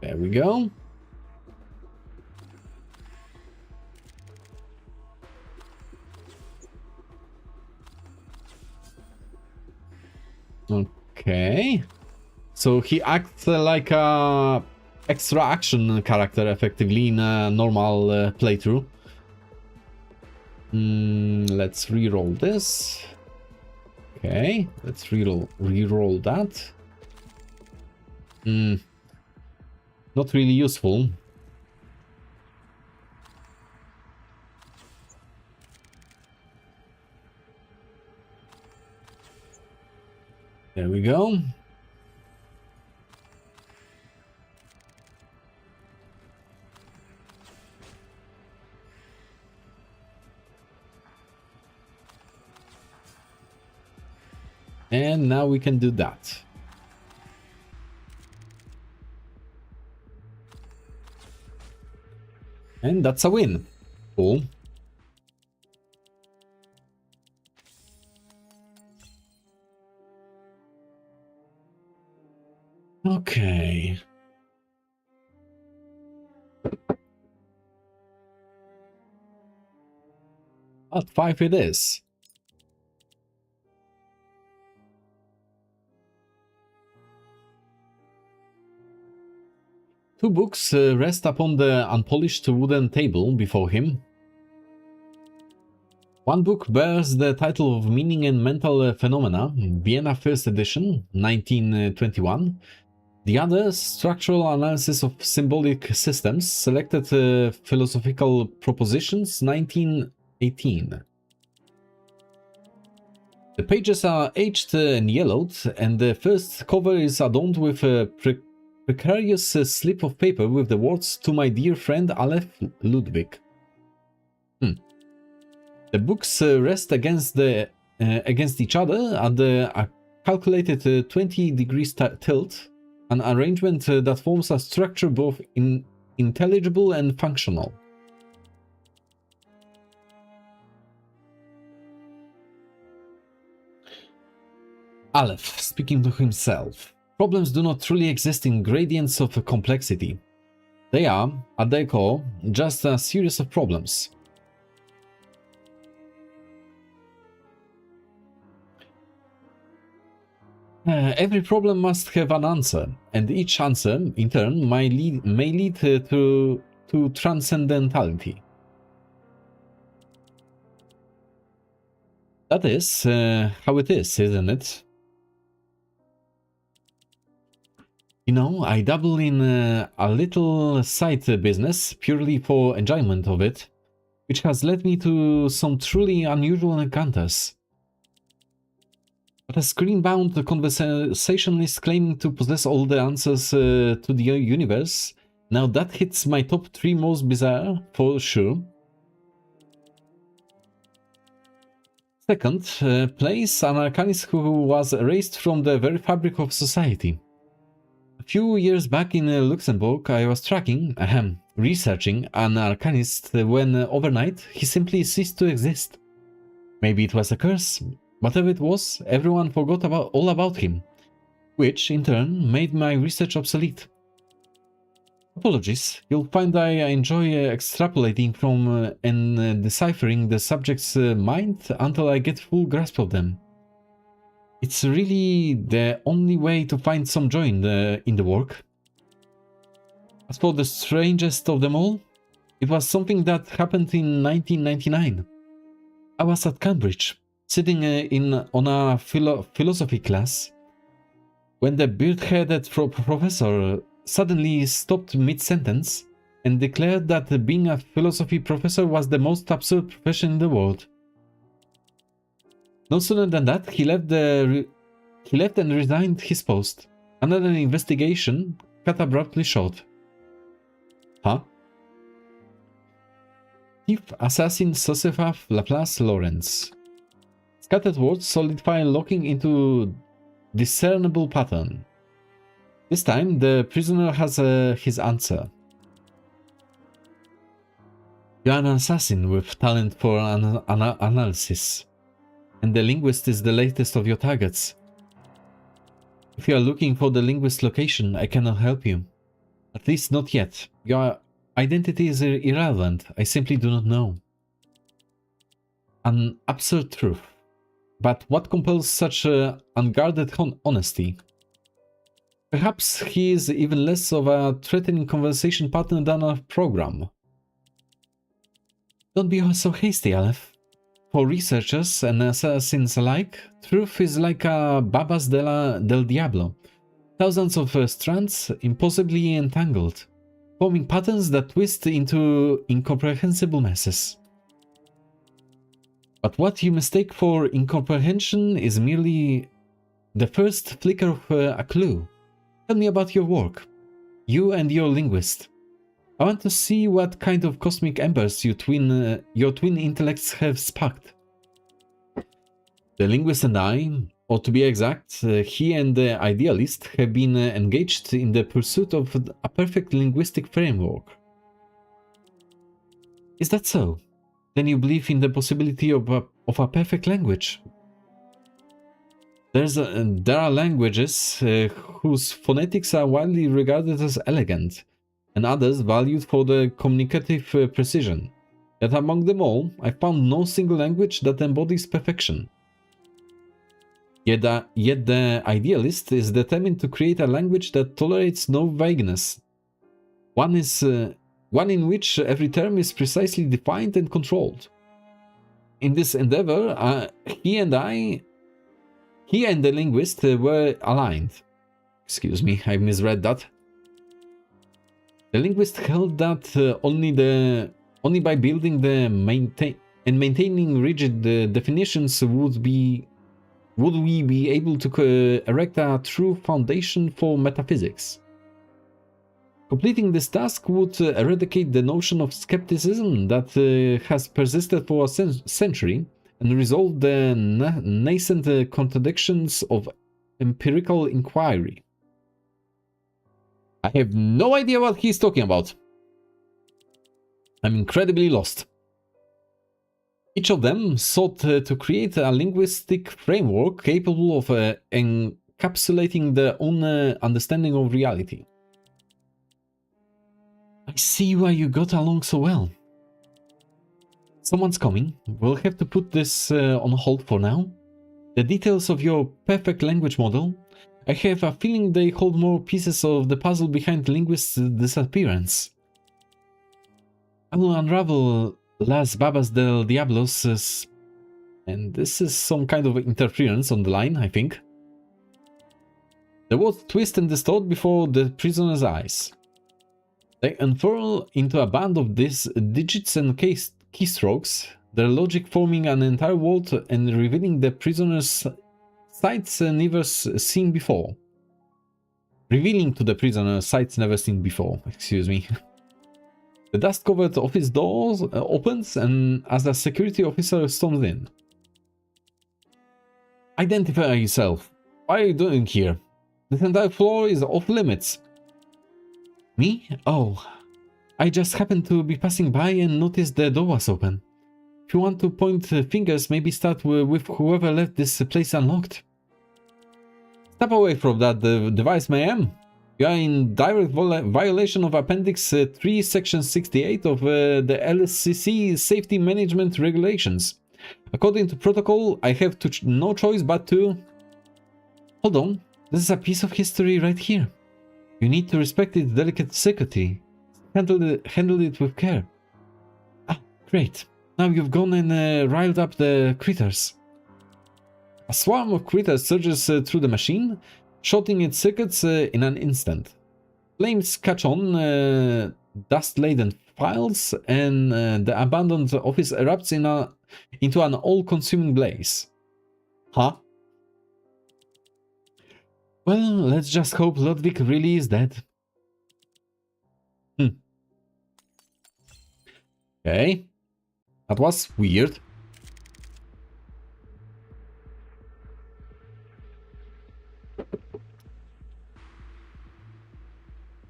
There we go. Okay. So he acts like a extra action character effectively in a normal playthrough. Let's reroll this. Okay, let's reroll that. Not really useful. There we go. And now we can do that. And that's a win. Cool. Okay. At 5 it is. Two books rest upon the unpolished wooden table before him. One book bears the title of Meaning and Mental Phenomena, Vienna First Edition, 1921. The other, Structural Analysis of Symbolic Systems, Selected Philosophical Propositions, 1918. The pages are aged and yellowed, and the first cover is adorned with a precarious slip of paper with the words "To my dear friend Aleph Ludwig." The books rest against each other at a calculated 20 degrees tilt, an arrangement that forms a structure both intelligible and functional. Aleph, speaking to himself. Problems do not truly exist in gradients of complexity. They are, at their core, just a series of problems. Every problem must have an answer, and each answer, in turn, may lead to transcendentality. That is how it is, isn't it? You know, I dabble in a little side business purely for enjoyment of it, which has led me to some truly unusual encounters. But a screen-bound conversationalist claiming to possess all the answers to the universe, now that hits my top 3 most bizarre, for sure. Second place, an arcanist who was erased from the very fabric of society. A few years back in Luxembourg, I was researching an arcanist when overnight he simply ceased to exist. Maybe it was a curse. Whatever it was, everyone forgot all about him, which in turn made my research obsolete. Apologies, you'll find I enjoy extrapolating from and deciphering the subject's mind until I get full grasp of them. It's really the only way to find some joy in the work. As for the strangest of them all, it was something that happened in 1999. I was at Cambridge, sitting on a philosophy class, when the beard-headed professor suddenly stopped mid-sentence and declared that being a philosophy professor was the most absurd profession in the world. No sooner than that, he left and resigned his post. Another investigation cut abruptly short. Huh? Thief, assassin, sociopath, Laplace, Lawrence. Scattered words solidify locking into discernible pattern. This time, the prisoner has his answer. You are an assassin with talent for analysis, and the linguist is the latest of your targets. If you are looking for the linguist's location, I cannot help you. At least not yet. Your identity is irrelevant. I simply do not know. An absurd truth. But what compels such unguarded honesty? Perhaps he is even less of a threatening conversation partner than a program. Don't be so hasty, Aleph. For researchers and assassins alike, truth is like a babas del diablo. Thousands of strands impossibly entangled, forming patterns that twist into incomprehensible messes. But what you mistake for incomprehension is merely the first flicker of a clue. Tell me about your work, you and your linguist. I want to see what kind of cosmic embers your twin intellects have sparked. The linguist and I, or to be exact, he and the idealist have been engaged in the pursuit of a perfect linguistic framework. Is that so? Then you believe in the possibility of a perfect language. There are languages whose phonetics are widely regarded as elegant, and others valued for their communicative precision. Yet among them all, I found no single language that embodies perfection. Yet the idealist is determined to create a language that tolerates no vagueness. One in which every term is precisely defined and controlled. In this endeavor, he and the linguist were aligned. Excuse me, I misread that. The linguist held that only by building maintaining rigid definitions would we be able to erect a true foundation for metaphysics. Completing this task would eradicate the notion of skepticism that has persisted for a century and resolve the nascent contradictions of empirical inquiry. I have no idea what he's talking about. I'm incredibly lost. Each of them sought to create a linguistic framework capable of encapsulating their own understanding of reality. I see why you got along so well. Someone's coming. We'll have to put this on hold for now. The details of your perfect language model, I have a feeling they hold more pieces of the puzzle behind linguist's disappearance. I will unravel Las Babas del Diablos, and this is some kind of interference on the line, I think. The words twist and distort before the prisoner's eyes. They unfurl into a band of these digits and keystrokes, their logic forming an entire world and revealing the prisoner's sights never seen before. Revealing to the prisoner sights never seen before, excuse me. The dust-covered office door opens and as a security officer storms in. Identify yourself. What are you doing here? This entire floor is off limits. Me? Oh, I just happened to be passing by and noticed the door was open. If you want to point fingers, maybe start with whoever left this place unlocked. Step away from that device, ma'am. You are in direct violation of Appendix 3, Section 68 of the LCC Safety Management Regulations. According to protocol, I have no choice but to... Hold on, this is a piece of history right here. You need to respect its delicate security. Handle it with care. Ah, great. Now you've gone and riled up the critters. A swarm of critters surges through the machine, shorting its circuits in an instant. Flames catch on dust-laden files, and the abandoned office erupts into an all-consuming blaze. Huh? Well, let's just hope Ludwig really is dead. Okay. That was weird.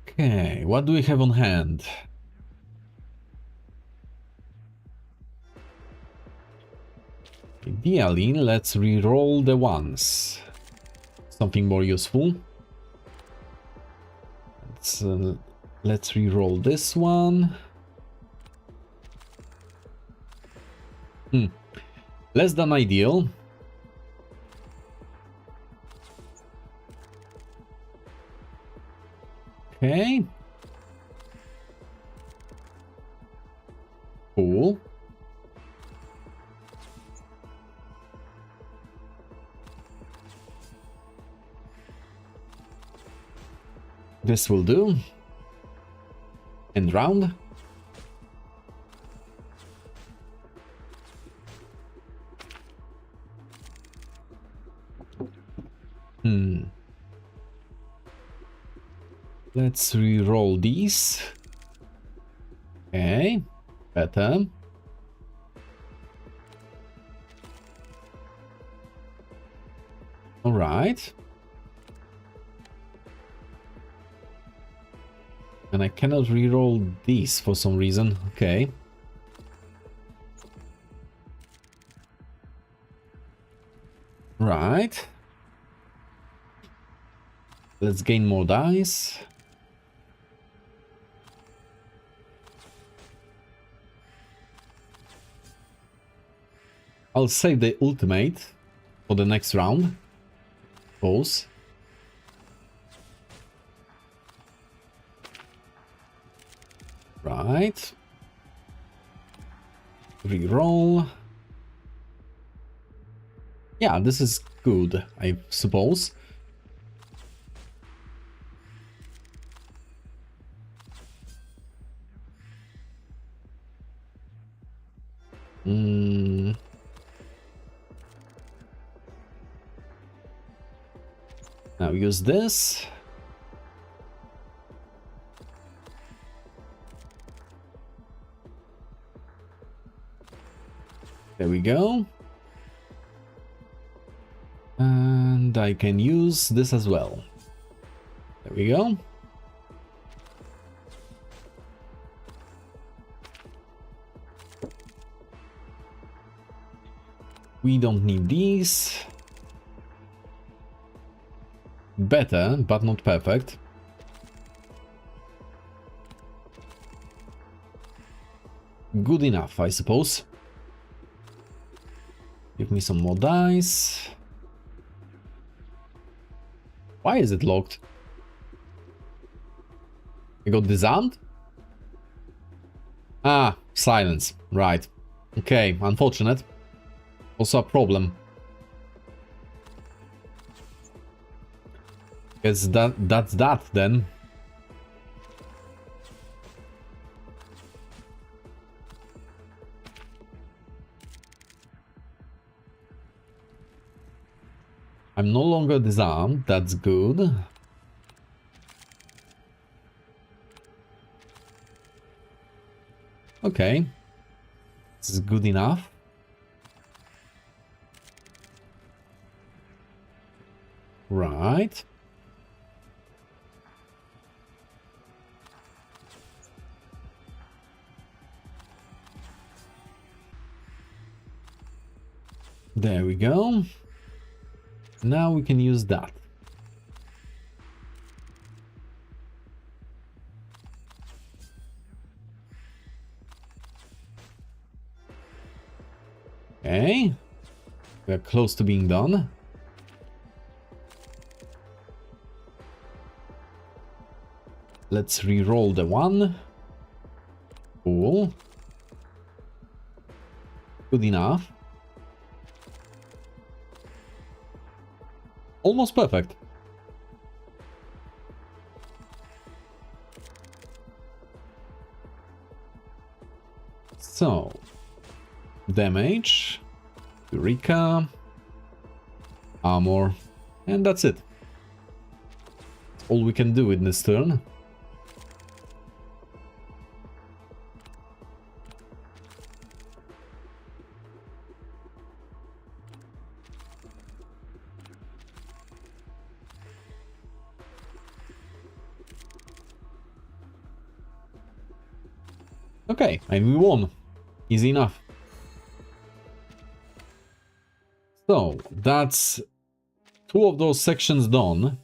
Okay, what do we have on hand? Ideally, let's re-roll the ones. Something more useful. Let's re-roll this one. Less than ideal. Okay. Cool. This will do. End round. Let's re-roll these. Okay, better. All right. And I cannot re-roll these for some reason. Okay. Right. Let's gain more dice. I'll save the ultimate for the next round. Pause. Right. Reroll. Yeah, this is good, I suppose. Now use this. There we go. And I can use this as well. There we go. We don't need these. Better, but not perfect. Good enough, I suppose. Give me some more dice. Why is it locked? I got disarmed? Ah, silence. Right. Okay, unfortunate. Also a problem. Guess that's that then. I'm no longer disarmed, that's good. Okay. This is good enough. Right. There we go. Now we can use that. Okay. We're close to being done. Let's re-roll the one. Cool. Good enough. Almost perfect. So, damage, Eureka, armor, and that's it. That's all we can do in this turn. Okay, and we won. Easy enough. So, that's 2 of those sections done.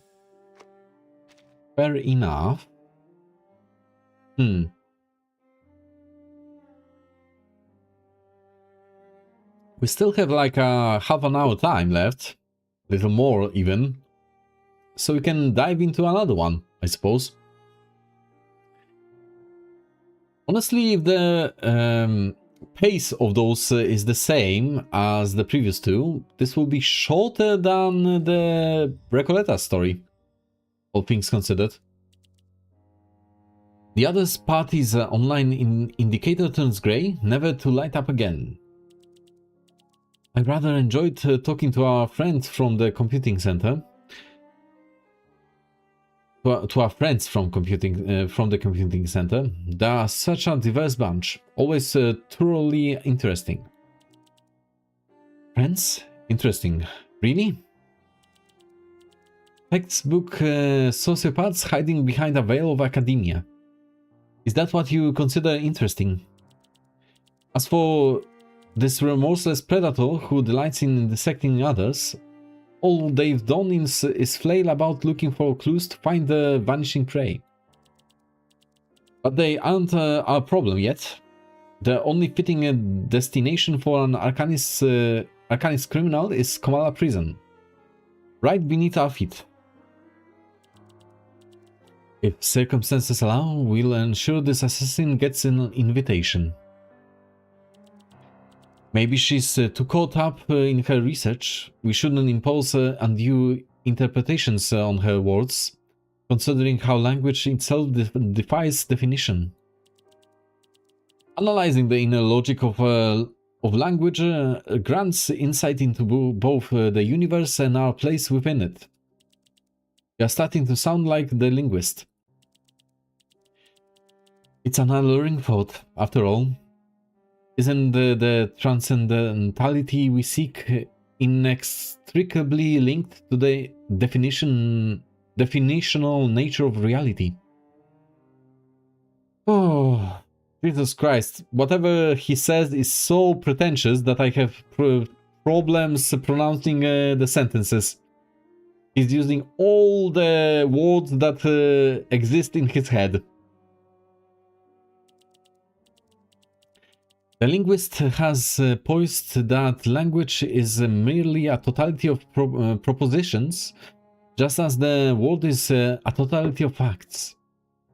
Fair enough. We still have like a half an hour time left. A little more even. So we can dive into another one, I suppose. Honestly, if the pace of those is the same as the previous 2, this will be shorter than the Recoleta story, all things considered. The other party's online indicator turns grey, never to light up again. I rather enjoyed talking to our friend from the computing center. To our friends from the computing center. They are such a diverse bunch, always thoroughly interesting. Friends? Interesting. Really? Textbook sociopaths hiding behind a veil of academia. Is that what you consider interesting? As for this remorseless predator who delights in dissecting others, all they've done is flail about looking for clues to find the vanishing prey. But they aren't our problem yet. The only fitting destination for an Arcanist criminal is Kamala Prison, right beneath our feet. If circumstances allow, we'll ensure this assassin gets an invitation. Maybe she's too caught up in her research. We shouldn't impose undue interpretations on her words, considering how language itself defies definition. Analyzing the inner logic of language grants insight into both the universe and our place within it. You're starting to sound like the linguist. It's an alluring thought, after all. Isn't the transcendentality we seek inextricably linked to the definitional nature of reality? Oh, Jesus Christ. Whatever he says is so pretentious that I have problems pronouncing the sentences. He's using all the words that exist in his head. The linguist has posed that language is merely a totality of propositions, just as the world is a totality of facts.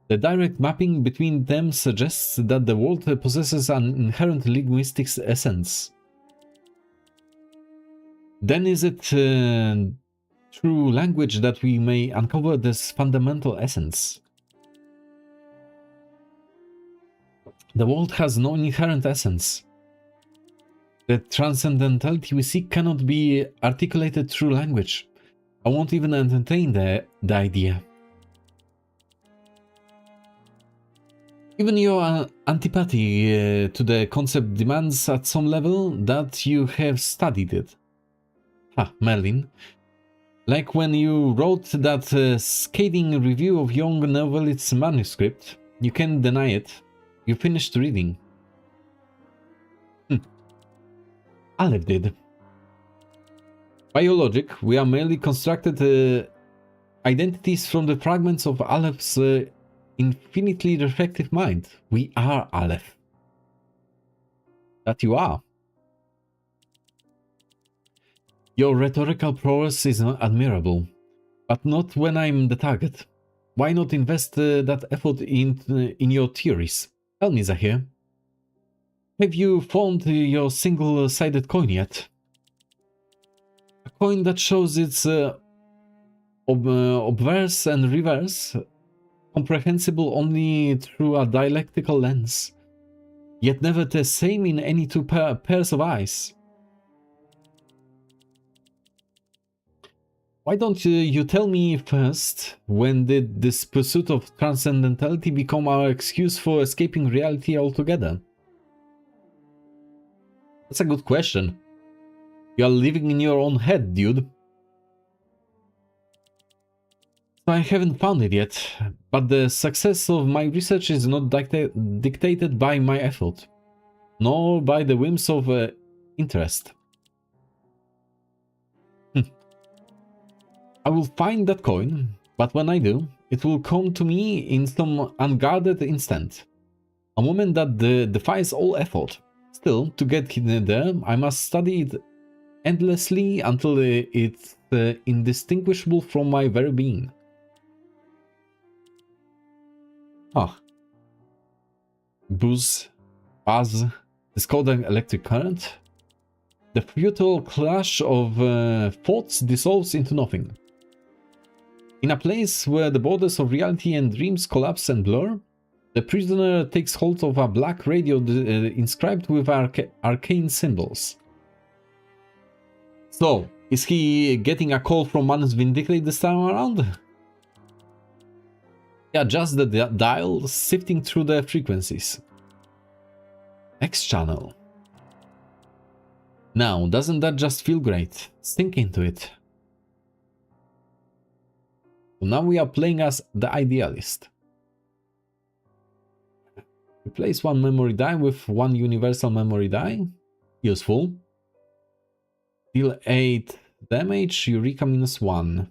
The direct mapping between them suggests that the world possesses an inherent linguistic essence. Then is it through language that we may uncover this fundamental essence? The world has no inherent essence. The transcendentality we seek cannot be articulated through language. I won't even entertain the idea. Even your antipathy to the concept demands at some level that you have studied it. Merlin. Like when you wrote that scathing review of young novelist's manuscript, you can't deny it. You finished reading. Aleph did. By your logic, we are merely constructed identities from the fragments of Aleph's infinitely reflective mind. We are Aleph. That you are. Your rhetorical prowess is admirable, but not when I'm the target. Why not invest that effort in your theories? Tell me, Zahir. Have you found your single-sided coin yet? A coin that shows its obverse and reverse, comprehensible only through a dialectical lens, yet never the same in any two pairs of eyes. Why don't you tell me first, when did this pursuit of transcendentality become our excuse for escaping reality altogether? That's a good question. You are living in your own head, dude. I haven't found it yet, but the success of my research is not dictated by my effort, nor by the whims of interest. I will find that coin, but when I do, it will come to me in some unguarded instant. A moment that defies all effort. Still, to get there, I must study it endlessly until it's indistinguishable from my very being. Ah. Buzz, discordant electric current. The futile clash of thoughts dissolves into nothing. In a place where the borders of reality and dreams collapse and blur, the prisoner takes hold of a black radio inscribed with arcane symbols. So, is he getting a call from Manus Vindicate this time around? Yeah, just the dial sifting through the frequencies. Next channel. Now, doesn't that just feel great? Sink into it. So now we are playing as the idealist. Replace one memory die with one universal memory die. Useful. Deal 8 damage, Eureka -1.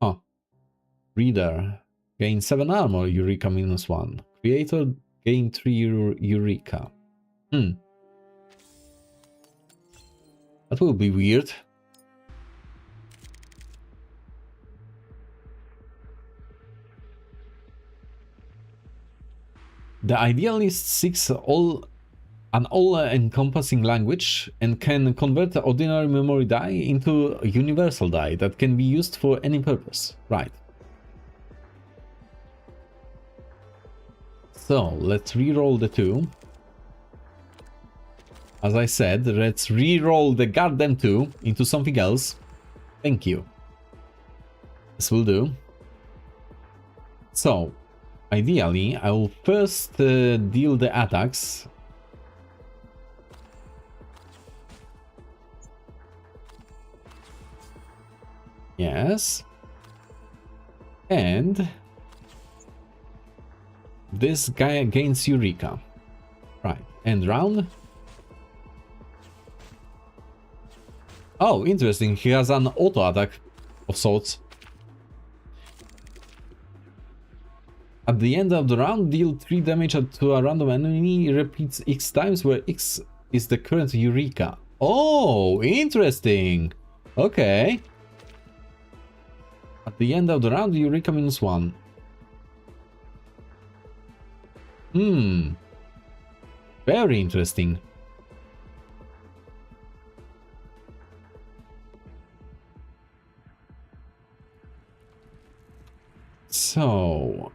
Oh. Reader. Gain 7 armor, Eureka -1. Creator, gain 3 Eureka. That will be weird. The idealist seeks an all-encompassing language and can convert the ordinary memory die into a universal die that can be used for any purpose. Right. So, let's reroll the 2. As I said, let's reroll the goddamn 2 into something else. Thank you. This will do. So, ideally, I will first deal the attacks. Yes. And this guy gains Eureka. Right. End round. Oh, interesting. He has an auto attack of sorts. At the end of the round, deal 3 damage to a random enemy, repeats X times, where X is the current Eureka. Oh, interesting. Okay. At the end of the round, Eureka -1. Very interesting. So,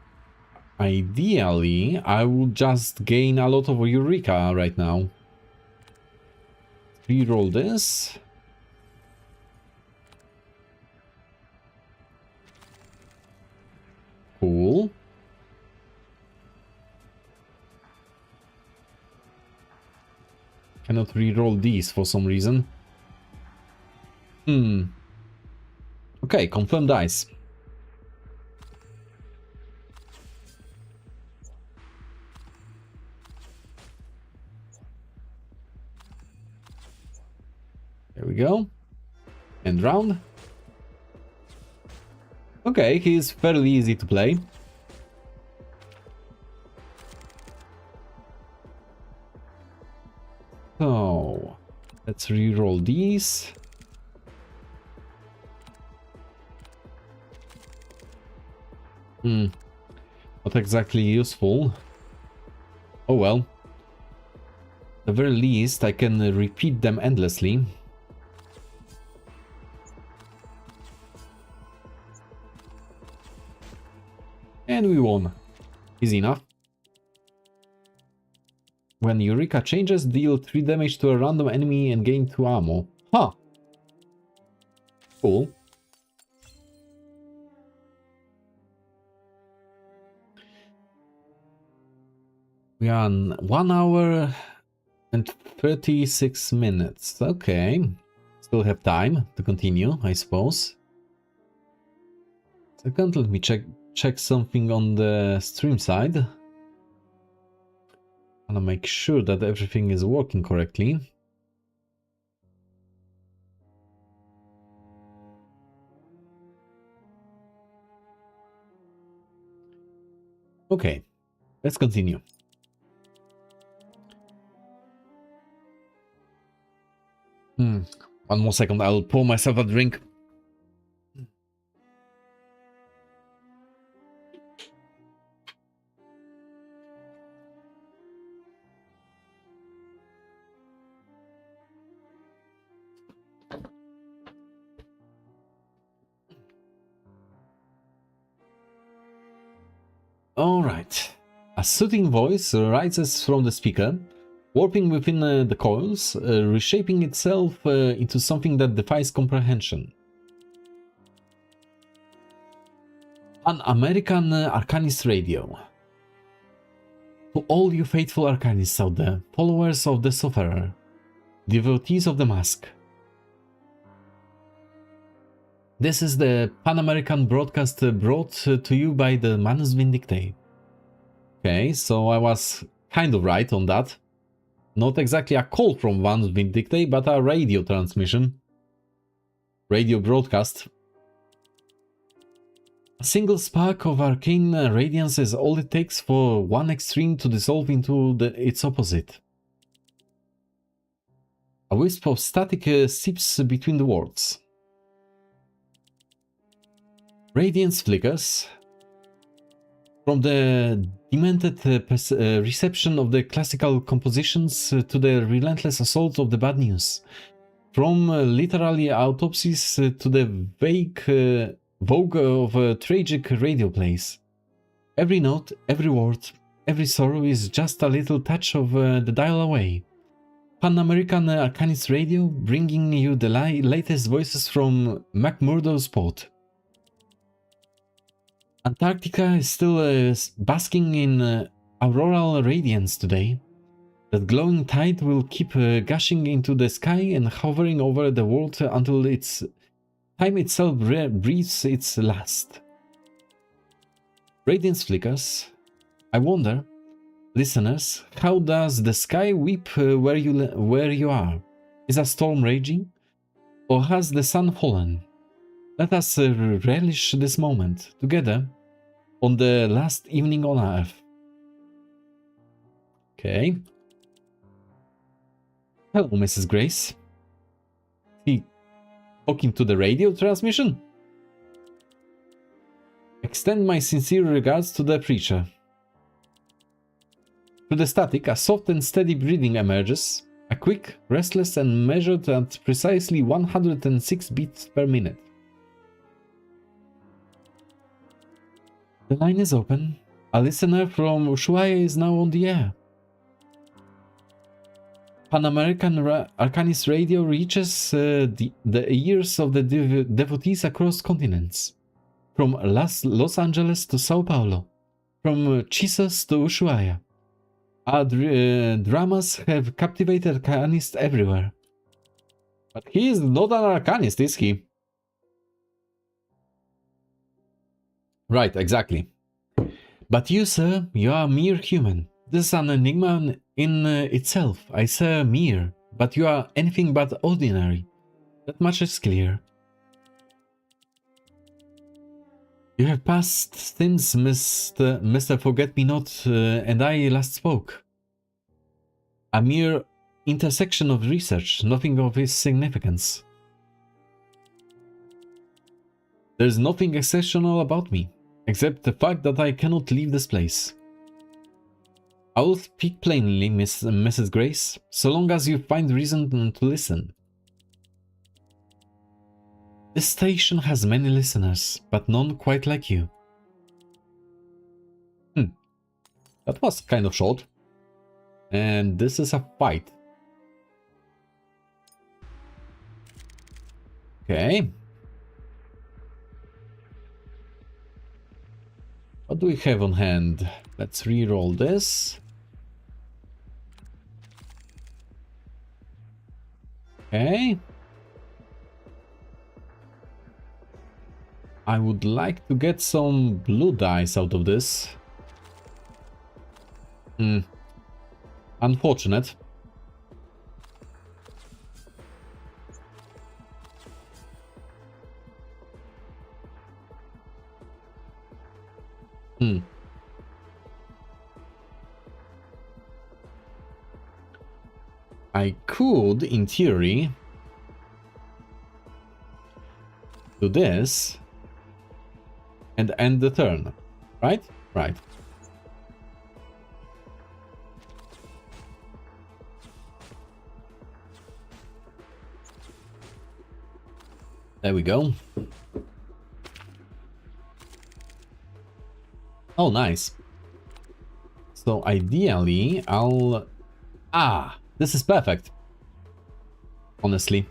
ideally, I would just gain a lot of Eureka right now. Reroll this. Cool. Cannot reroll these for some reason. Okay, confirm dice. There we go. End round. Okay, he's fairly easy to play. So, let's reroll these. Not exactly useful. Oh well. At the very least, I can repeat them endlessly. And we won. Easy enough. When Eureka changes, deal 3 damage to a random enemy and gain 2 ammo. Huh. Cool. We are on 1 hour and 36 minutes. Okay. Still have time to continue, I suppose. Second, let me check something on the stream side. I want to make sure that everything is working correctly. Okay, let's continue. One more second, I'll pour myself a drink. Alright. A soothing voice rises from the speaker, warping within the coils, reshaping itself into something that defies comprehension. An American Arcanist Radio. To all you faithful Arcanists out there, followers of the Sufferer, devotees of the Mask. This is the Pan-American broadcast brought to you by the Manus Vindictae. Okay, so I was kind of right on that. Not exactly a call from Manus Vindictae, but a radio transmission. Radio broadcast. A single spark of arcane radiance is all it takes for one extreme to dissolve into its opposite. A wisp of static seeps between the words. Radiance flickers. From the demented reception of the classical compositions to the relentless assault of the bad news. From literally autopsies to the vague vogue of tragic radio plays. Every note, every word, every sorrow is just a little touch of the dial away. Pan-American Arcanist Radio, bringing you the latest voices from McMurdo's pod. Antarctica is still basking in auroral radiance today. That glowing tide will keep gushing into the sky and hovering over the world until time itself breathes its last. Radiance flickers. I wonder, listeners, how does the sky weep where you are? Is a storm raging? Or has the sun fallen? Let us relish this moment together on the last evening on Earth. Okay. Hello, Mrs. Grace. He talking to the radio transmission? Extend my sincere regards to the preacher. Through the static, a soft and steady breathing emerges, a quick, restless, and measured at precisely 106 beats per minute. The line is open. A listener from Ushuaia is now on the air. Pan-American Arcanist Radio reaches the ears of the devotees across continents. From Los Angeles to Sao Paulo. From Chisos to Ushuaia. Our dramas have captivated Arcanists everywhere. But he is not an Arcanist, is he? Right, exactly. But you, sir, you are a mere human. This is an enigma in itself. I say mere, but you are anything but ordinary. That much is clear. You have passed since Mr. Forget-Me-Not and I last spoke. A mere intersection of research, nothing of its significance. There is nothing exceptional about me, except the fact that I cannot leave this place. I will speak plainly, Mrs. Grace, so long as you find reason to listen. This station has many listeners, but none quite like you. That was kind of short. And this is a fight. Okay. What do we have on hand? Let's re-roll this. Okay. I would like to get some blue dice out of this. Unfortunate. I could, in theory, do this and end the turn, right? Right. There we go. Oh, nice. So ideally, I'll... Ah, this is perfect. Honestly.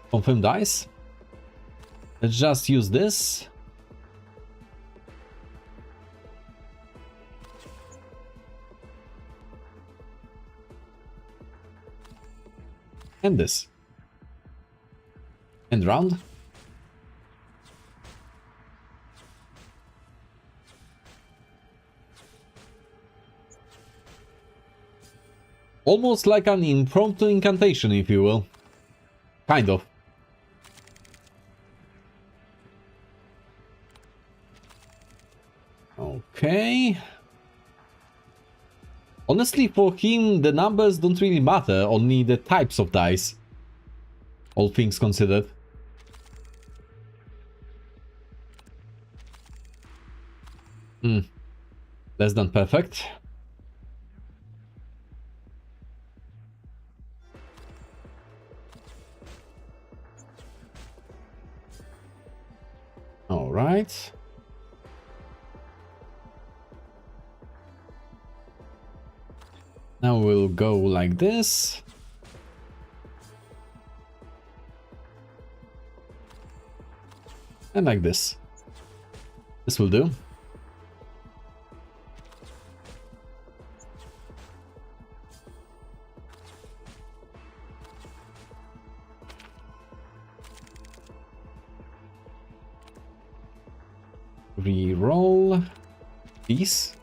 Confirm dice. Let's just use this. And this. End round. Almost like an impromptu incantation, if you will. Kind of. Okay. Honestly, for him, the numbers don't really matter, only the types of dice. All things considered. Less than perfect. All right. Now we'll go like this. And like this. This will do. Reroll these.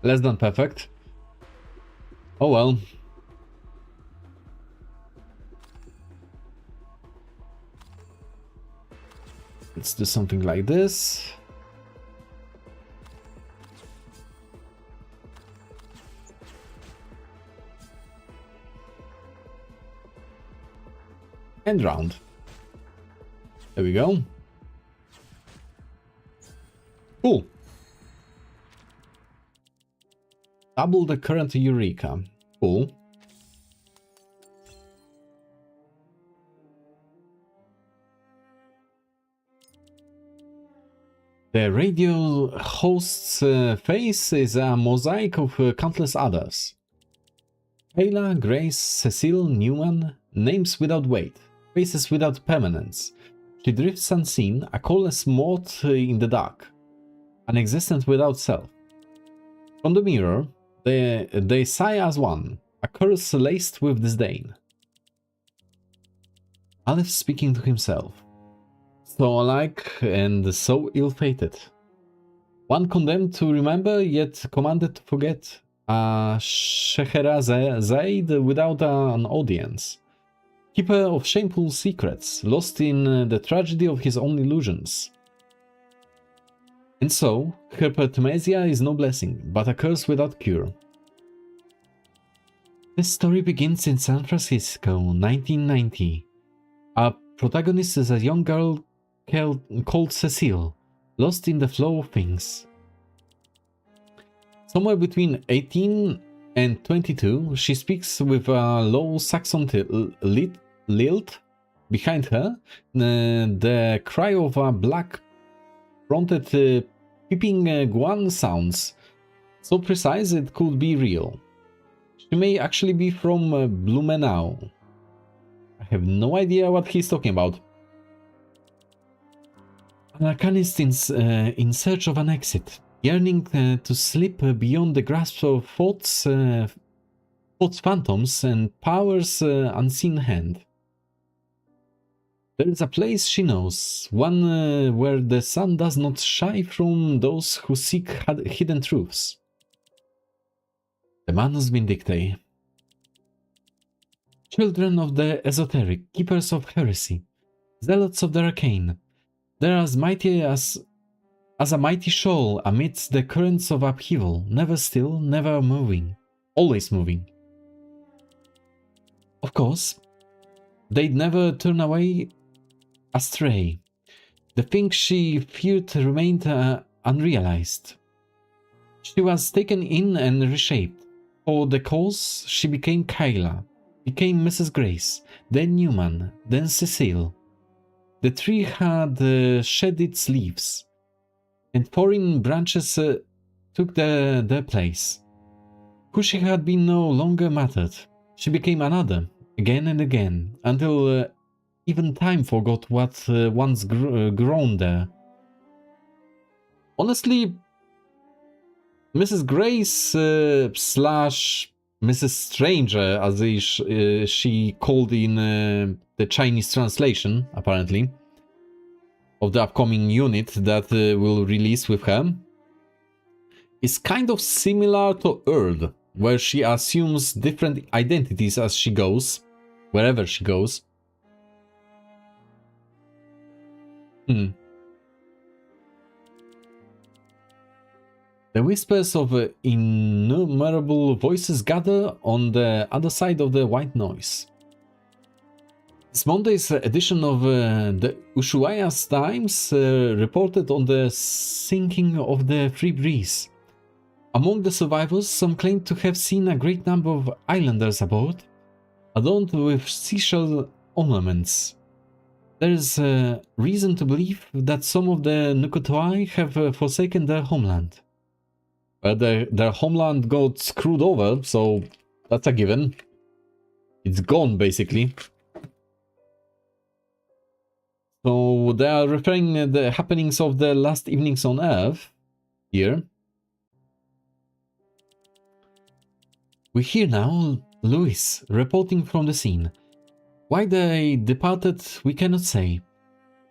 Less than perfect. Oh well. Let's do something like this. End round. There we go. Cool. Double the current Eureka. Cool. The radio host's face is a mosaic of countless others. Kayla, Grace, Cecile, Newman, names without weight, faces without permanence. She drifts unseen, a colorless moth in the dark, an existence without self. From the mirror, they sigh as one, a curse laced with disdain. Aleph speaking to himself. So alike and so ill-fated. One condemned to remember, yet commanded to forget. A Scheherazade without an audience. Keeper of shameful secrets, lost in the tragedy of his own illusions. And so, her pertmasia is no blessing, but a curse without cure. This story begins in San Francisco, 1990. Our protagonist is a young girl called Cecile, lost in the flow of things. Somewhere between 18 and 22, she speaks with a low Saxon lilt behind her, the cry of a black-fronted peeping guan sounds, so precise it could be real. She may actually be from Blumenau. I have no idea what he's talking about. An arcanist in search of an exit, yearning to slip beyond the grasp of Thought's phantoms and Power's unseen hand. There is a place she knows, one where the sun does not shy from those who seek hidden truths. The Manus Vindictae. Children of the esoteric, keepers of heresy, zealots of the arcane, they are as mighty as a mighty shoal amidst the currents of upheaval, never still, never moving, always moving. Of course, they'd never turn away astray. The things she feared remained unrealized. She was taken in and reshaped. For the cause, she became Kyla, became Mrs. Grace, then Newman, then Cecile. The tree had shed its leaves, and foreign branches took their place. Who she had been no longer mattered. She became another, again and again, until even time forgot what once grown there. Honestly, Mrs. Grace slash Mrs. Stranger, as she called in the Chinese translation, apparently, of the upcoming unit that will release with her, is kind of similar to Earth, where she assumes different identities as she goes, wherever she goes. The whispers of innumerable voices gather on the other side of the white noise. This Monday's edition of the Ushuaia's Times reported on the sinking of the Free Breeze. Among the survivors, some claimed to have seen a great number of islanders aboard, adorned with seashell ornaments. There is reason to believe that some of the Nukutuai have forsaken their homeland. Their homeland got screwed over, so that's a given. It's gone, basically. So they are referring the happenings of the last evenings on Earth here. We hear now Louis reporting from the scene. Why they departed, we cannot say.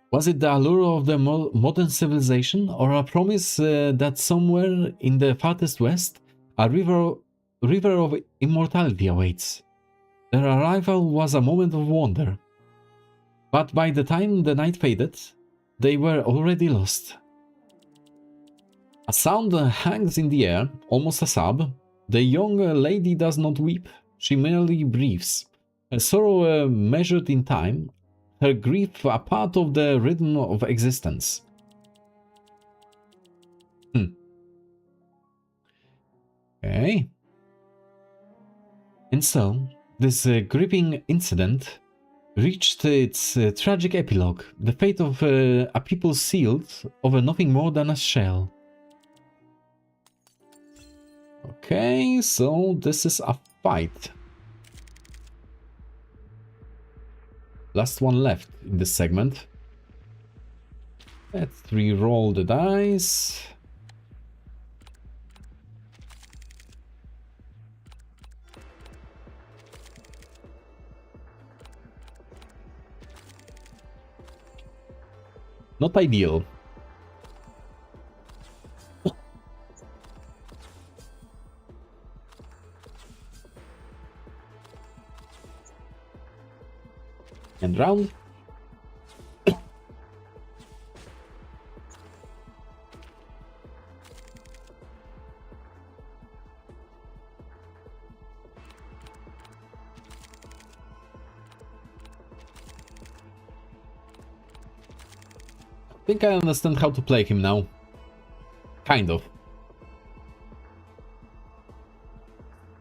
Was it the allure of the modern civilization, or a promise that somewhere in the farthest west a river of immortality awaits? Their arrival was a moment of wonder, but by the time the night faded, they were already lost. A sound hangs in the air, almost a sob. The young lady does not weep, she merely breathes, her sorrow measured in time, her grief a part of the rhythm of existence. Okay. And so, this gripping incident reached its tragic epilogue, the fate of a people sealed over nothing more than a shell. Okay, so this is a fight. Last one left in this segment. Let's re-roll the dice. Not ideal. And round. think I understand how to play him now. Kind of.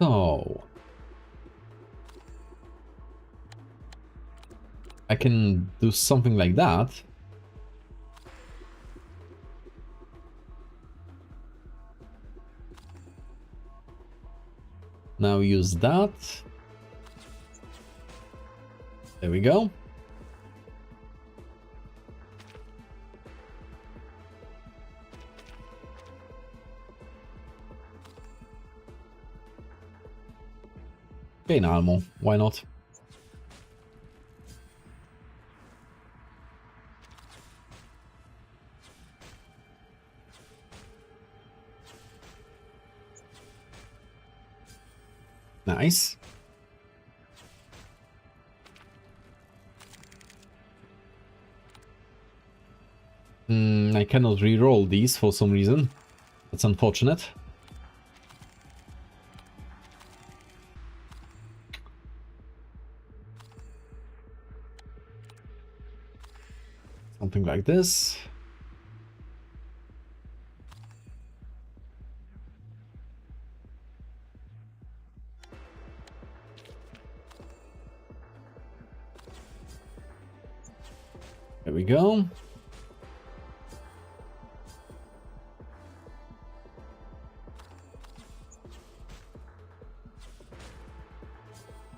So... I can do something like that. Now use that. There we go. Gain ammo, why not? Nice. I cannot re-roll these for some reason. That's unfortunate. Something like this. There we go.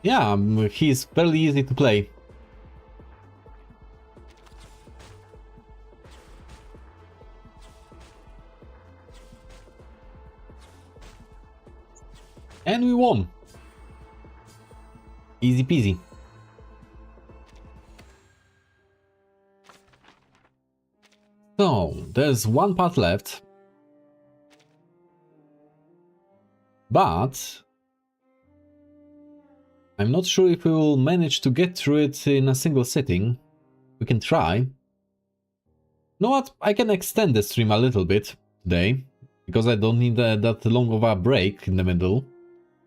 Yeah, he's fairly easy to play. And we won. Easy peasy. So, there's one part left. But I'm not sure if we will manage to get through it in a single sitting. We can try. You know what? I can extend the stream a little bit today, because I don't need that long of a break in the middle.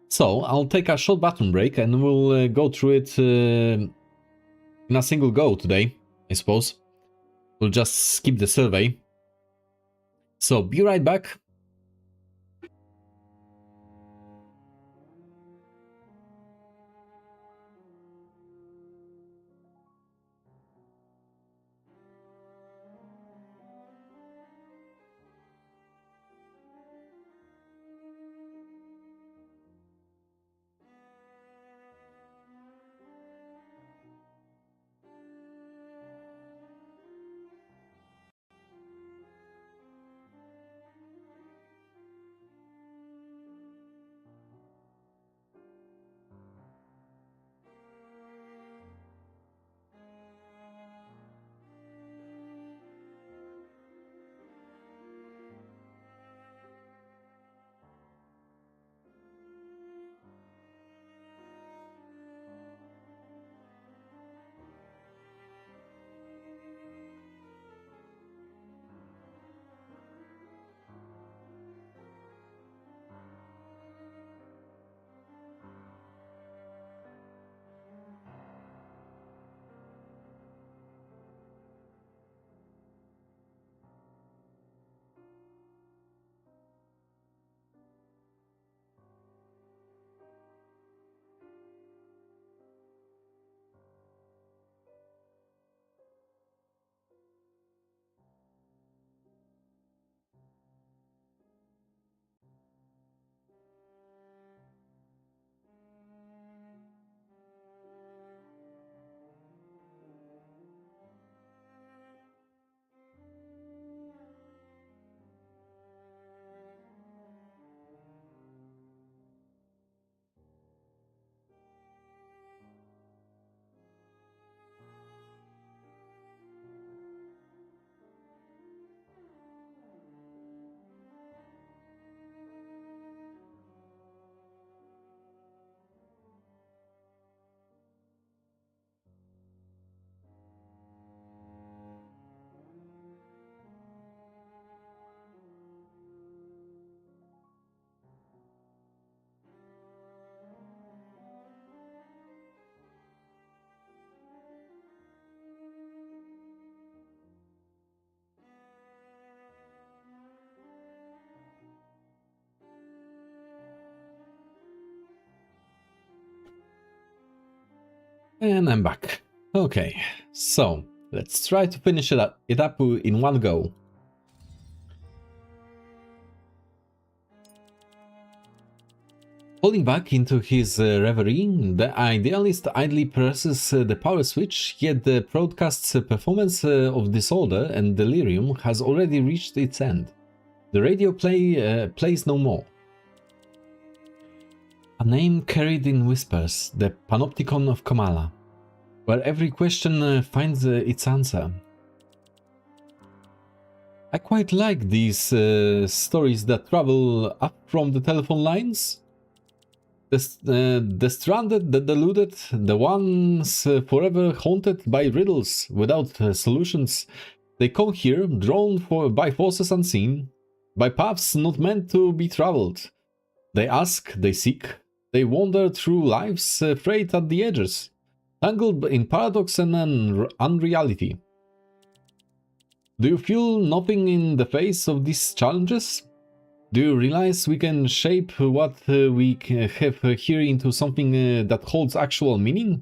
So, I'll take a short bathroom break and we'll go through it in a single go today, I suppose. We'll just skip the survey. So, be right back. And I'm back. Okay, so let's try to finish it up in one go. Falling back into his reverie, the idealist idly presses the power switch, yet the broadcast's performance of disorder and delirium has already reached its end. The radio plays no more. A name carried in whispers, the Panopticon of Kamala, where every question finds its answer. I quite like these stories that travel up from the telephone lines. The stranded, the deluded, the ones forever haunted by riddles without solutions. They come here, drawn by forces unseen, by paths not meant to be traveled. They ask, they seek, they wander through life's frayed at the edges, tangled in paradox and unreality. Do you feel nothing in the face of these challenges? Do you realize we can shape what we have here into something that holds actual meaning?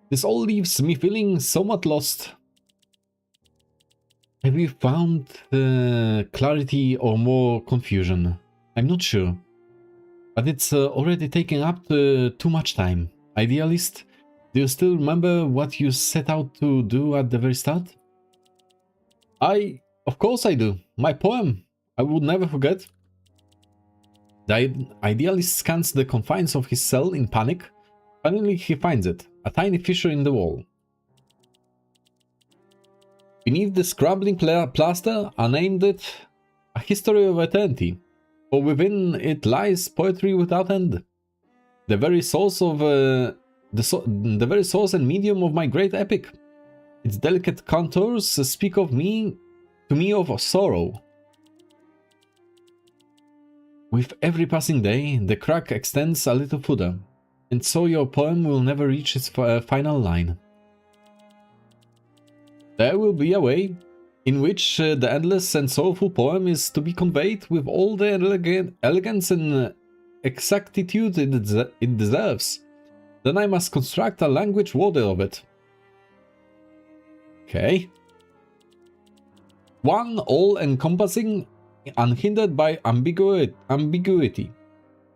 This all leaves me feeling somewhat lost. Have you found clarity or more confusion? I'm not sure. But it's already taken up too much time. Idealist, do you still remember what you set out to do at the very start? Of course I do. My poem. I would never forget. The idealist scans the confines of his cell in panic. Finally he finds it, a tiny fissure in the wall. Beneath the scrabbling plaster, I named it A History of Eternity, for within it lies poetry without end. The very source of the very source and medium of my great epic. Its delicate contours speak to me of sorrow. With every passing day, the crack extends a little further, and so your poem will never reach its final line. There will be a way in which the endless and soulful poem is to be conveyed with all the elegance and exactitude it deserves. Then I must construct a language worthy of it. Okay. One all-encompassing, unhindered by ambiguity.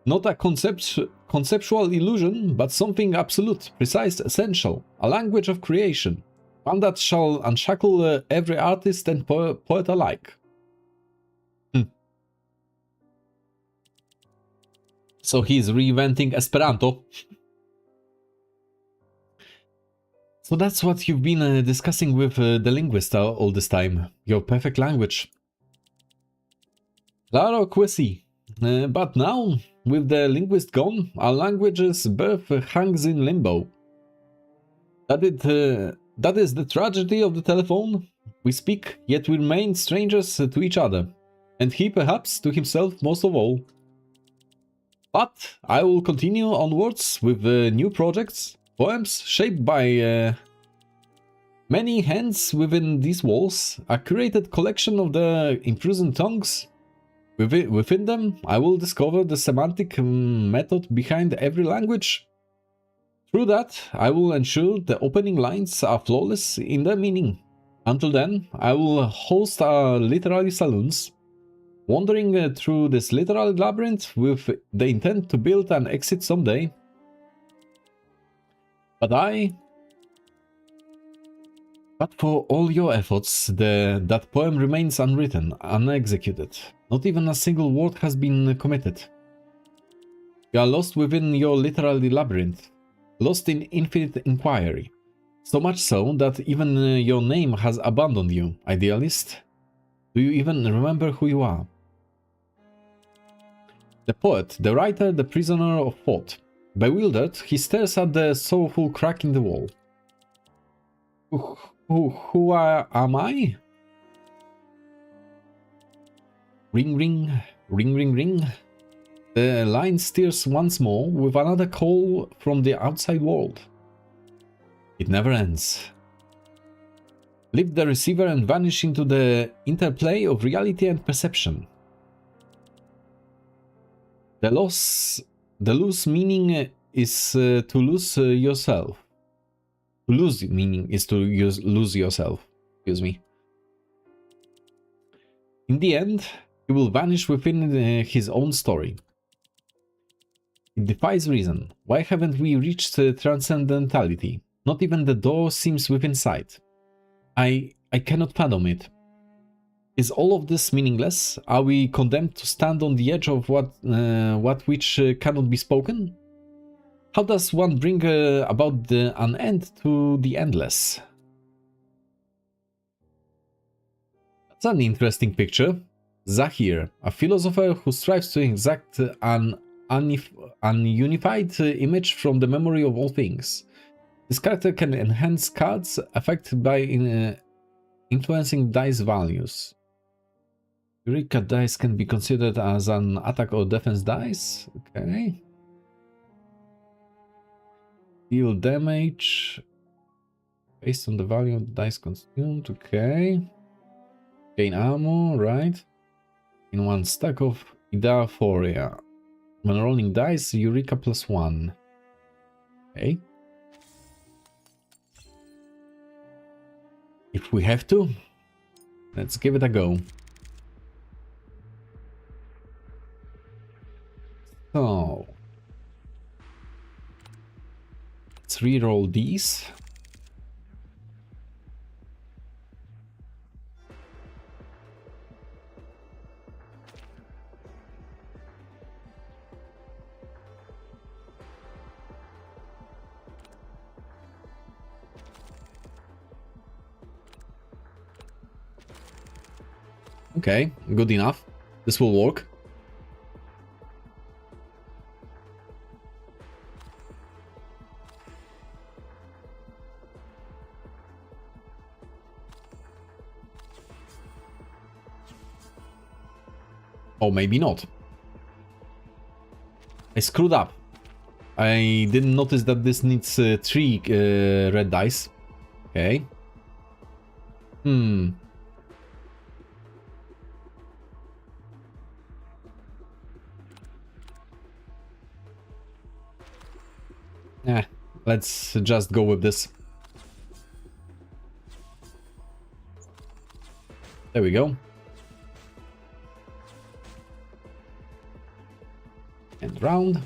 Not a conceptual illusion, but something absolute, precise, essential. A language of creation. One that shall unshackle every artist and poet alike. So he's reinventing Esperanto. So that's what you've been discussing with the linguist all this time. Your perfect language. Claro que sí. But now, with the linguist gone, our language's birth hangs in limbo. That is the tragedy of the telephone. We speak, yet we remain strangers to each other, and he perhaps to himself most of all. But I will continue onwards with new projects, poems shaped by many hands within these walls, a curated collection of the imprisoned tongues. Within them, I will discover the semantic method behind every language. Through that, I will ensure the opening lines are flawless in their meaning. Until then, I will host our literary saloons, wandering through this literary labyrinth with the intent to build an exit someday. But for all your efforts, that poem remains unwritten, unexecuted. Not even a single word has been committed. You are lost within your literary labyrinth, lost in infinite inquiry. So much so that even your name has abandoned you, idealist. Do you even remember who you are? The poet, the writer, the prisoner of thought. Bewildered, he stares at the soulful crack in the wall. Who am I? Ring, ring, ring, ring, ring. The line steers once more with another call from the outside world. It never ends. Lift the receiver and vanish into the interplay of reality and perception. The loose meaning is to lose yourself. To lose meaning is to lose yourself. Excuse me. In the end, he will vanish within his own story. It defies reason. Why haven't we reached transcendentality? Not even the door seems within sight. I cannot fathom it. Is all of this meaningless? Are we condemned to stand on the edge of what which cannot be spoken? How does one bring about an end to the endless? That's an interesting picture. Zahir, a philosopher who strives to exact an unified image from the memory of all things. This character can enhance cards affected by influencing dice values. Eureka dice can be considered as an attack or defense dice. Okay. Deal damage based on the value of the dice consumed. Okay. Gain ammo, right? In one stack of Idaphoria. When rolling dice, Eureka +1. Okay. If we have to, let's give it a go. So, let's reroll these. Okay, good enough. This will work. Or maybe not. I screwed up. I didn't notice that this needs 3 red dice. Okay. Let's just go with this. There we go. And round.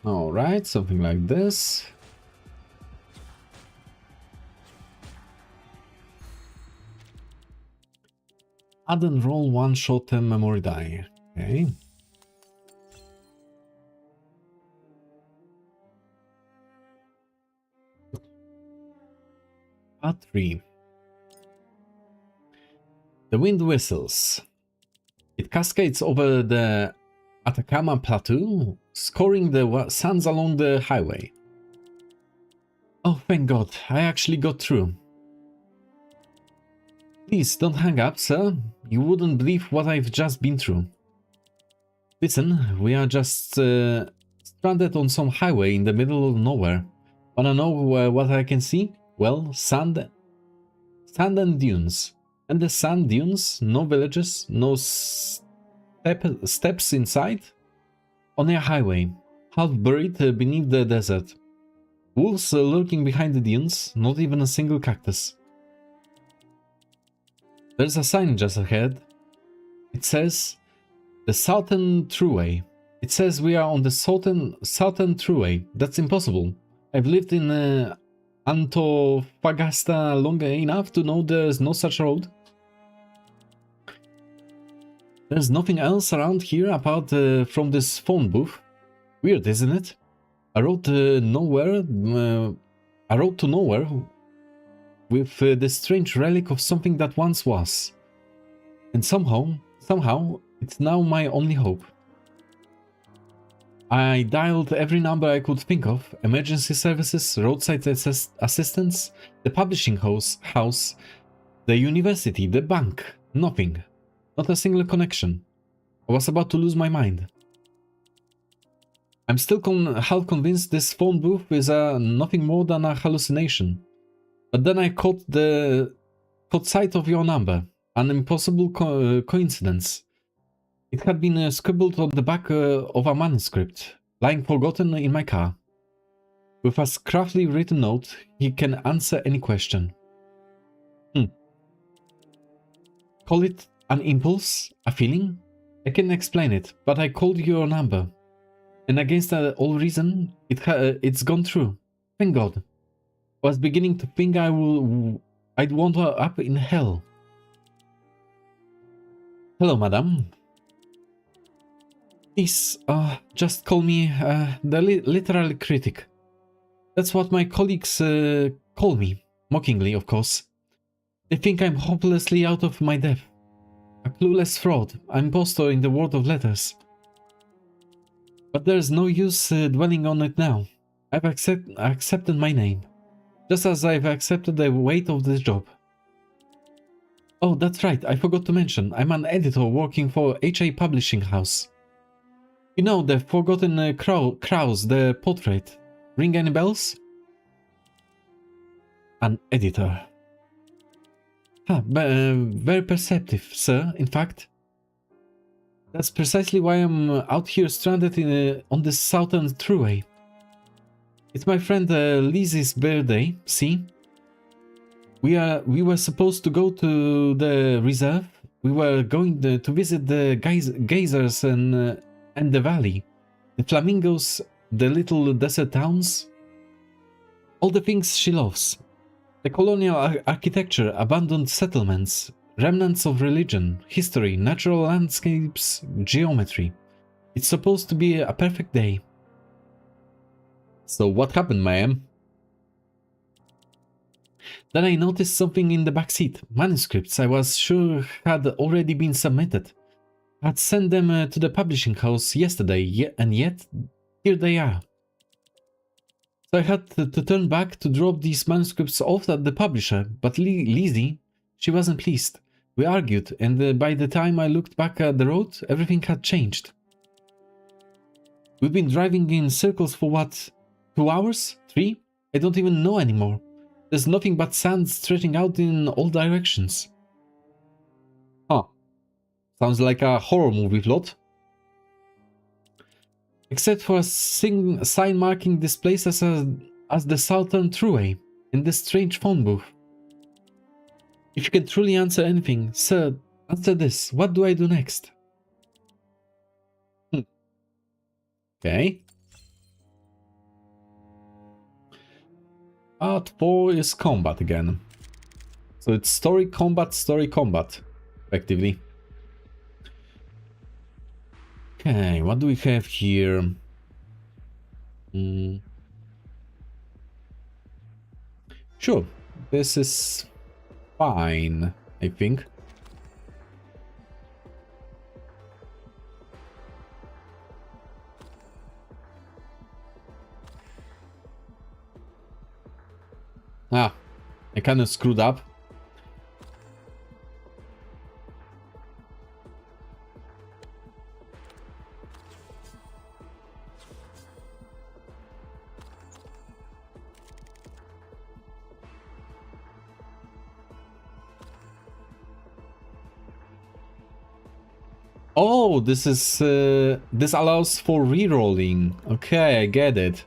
Alright, something like this. Add and roll 1 short-term memory die. Okay. Part 3. The wind whistles. It cascades over the Atacama Plateau, scoring the sands along the highway. Oh, thank God, I actually got through. Please, don't hang up, sir. You wouldn't believe what I've just been through. Listen, we are just stranded on some highway in the middle of nowhere. Wanna know what I can see? Well, sand and dunes. And the sand dunes, no villages, no steps inside. On a highway, half buried beneath the desert. Wolves lurking behind the dunes, not even a single cactus. There's a sign just ahead. It says, the Southern Thruway. It says we are on the Southern Thruway. That's impossible. I've lived in Antofagasta long enough to know there's no such road. There's nothing else around here apart from this phone booth. Weird, isn't it? A road to nowhere with the strange relic of something that once was. And somehow, it's now my only hope. I dialed every number I could think of: emergency services, roadside assistance, the publishing house, the university, the bank. Nothing. Not a single connection. I was about to lose my mind. I'm still half convinced this phone booth is nothing more than a hallucination. But then I caught sight of your number. An impossible coincidence. It had been scribbled on the back of a manuscript, lying forgotten in my car. With a craftily written note, he can answer any question. Call it an impulse, a feeling? I can't explain it, but I called your number. And against all reason, it's gone through. Thank God. I was beginning to think I'd wander up in hell. Hello, madam. Please, just call me the literary critic. That's what my colleagues call me, mockingly, of course. They think I'm hopelessly out of my depth. A clueless fraud, an impostor in the world of letters. But there's no use dwelling on it now. I've accepted my name, just as I've accepted the weight of this job. Oh, that's right, I forgot to mention, I'm an editor working for HA Publishing House. You know, the Forgotten Crows, the portrait. Ring any bells? An editor. Very perceptive, sir, in fact. That's precisely why I'm out here stranded on this southern thruway. It's my friend Lizzie's birthday, see? We were supposed to go to the reserve. We were going to visit the geysers and the valley, the flamingos, the little desert towns. All the things she loves. The colonial architecture, abandoned settlements, remnants of religion, history, natural landscapes, geometry. It's supposed to be a perfect day. So what happened, ma'am? Then I noticed something in the back seat. Manuscripts I was sure had already been submitted. I had sent them to the publishing house yesterday, and yet here they are. So I had to turn back to drop these manuscripts off at the publisher, but Lizzie, she wasn't pleased. We argued, and by the time I looked back at the road, everything had changed. We've been driving in circles for what? 2 hours? 3? I don't even know anymore. There's nothing but sand stretching out in all directions. Huh. Sounds like a horror movie plot. Except for a sign marking this place as the Southern Thruway, in this strange phone booth. If you can truly answer anything, sir, answer this. What do I do next? Okay. Part 4 is combat again. So it's story, combat, effectively. Okay, what do we have here? Sure, this is fine, I think. Ah, I kind of screwed up. Oh, this is this allows for re-rolling. Okay, I get it.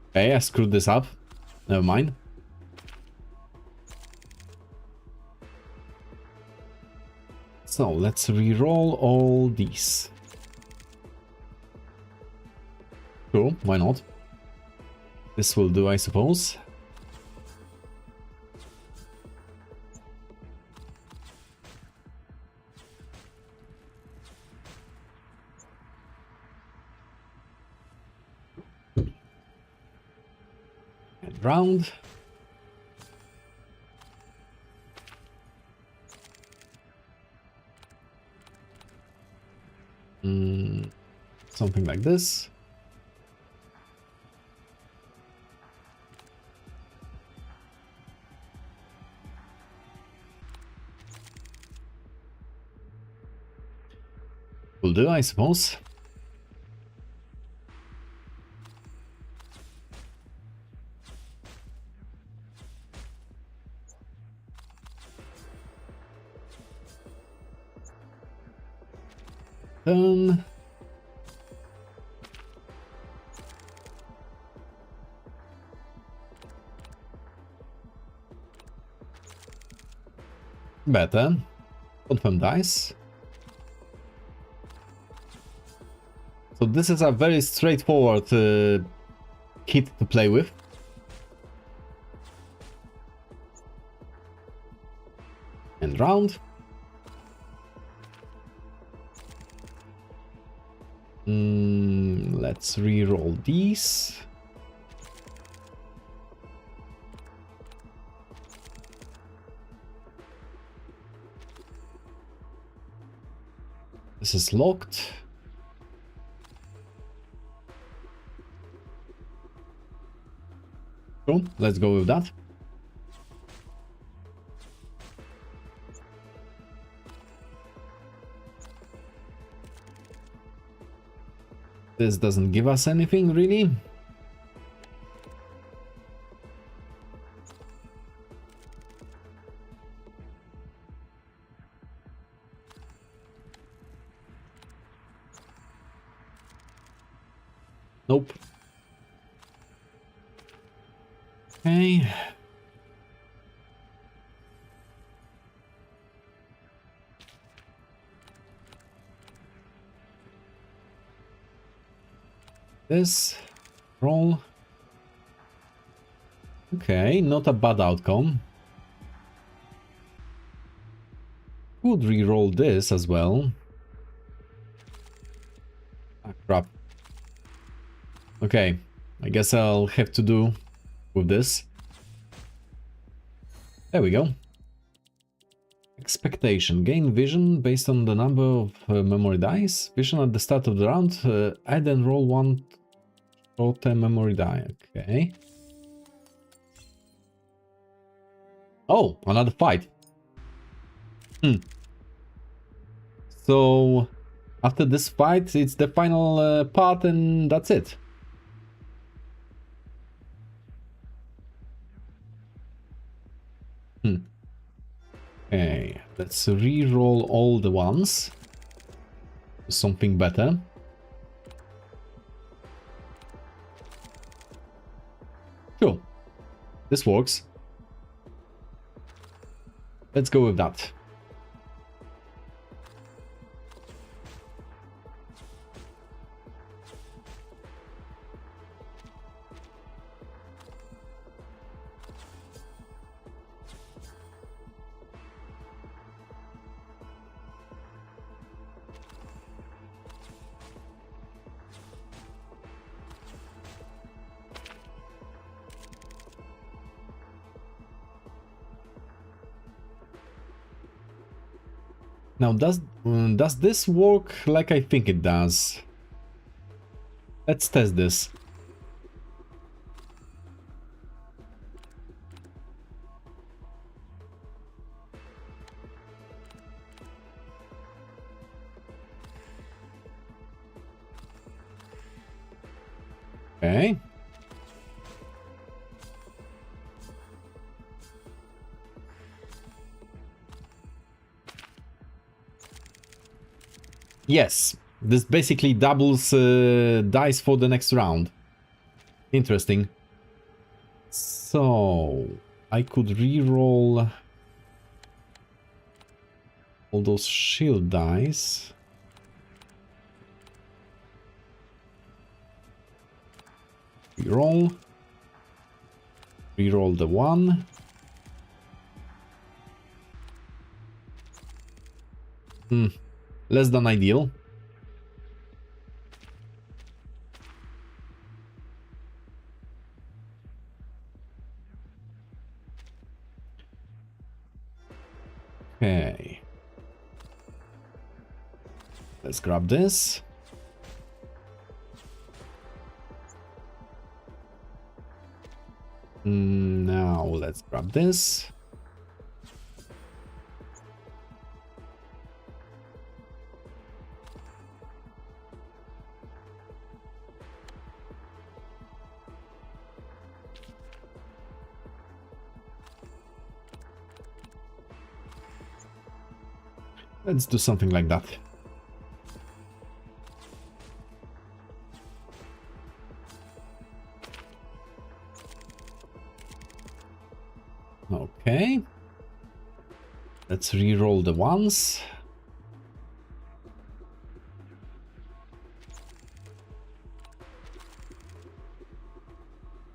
Okay, I screwed this up. Never mind. So let's re-roll all these. Sure, why not? This will do, I suppose. round. Something like this. Will do, I suppose. Turn. Better. Confirm dice. So this is a very straightforward kit to play with. And round. Let's re-roll these. This is locked. Cool, let's go with that. This doesn't give us anything, really. Nope. Okay. This roll. Okay, not a bad outcome. Could re-roll this as well. Ah, crap. Okay, I guess I'll have to do with this. There we go. Expectation. Gain vision based on the number of memory dice. Vision at the start of the round. Add and roll one short-term memory die. Okay. Oh, another fight. So, after this fight, it's the final part and that's it. Okay, let's re-roll all the ones. Something better. Sure, this works. Let's go with that. Now, does this work like I think it does? Let's test this. Okay. Yes, this basically doubles dice for the next round. Interesting. So, I could re-roll all those shield dice. Re-roll. Re-roll the one. Less than ideal. Okay. Let's grab this. Now let's grab this. Let's do something like that. Okay. Let's re-roll the ones.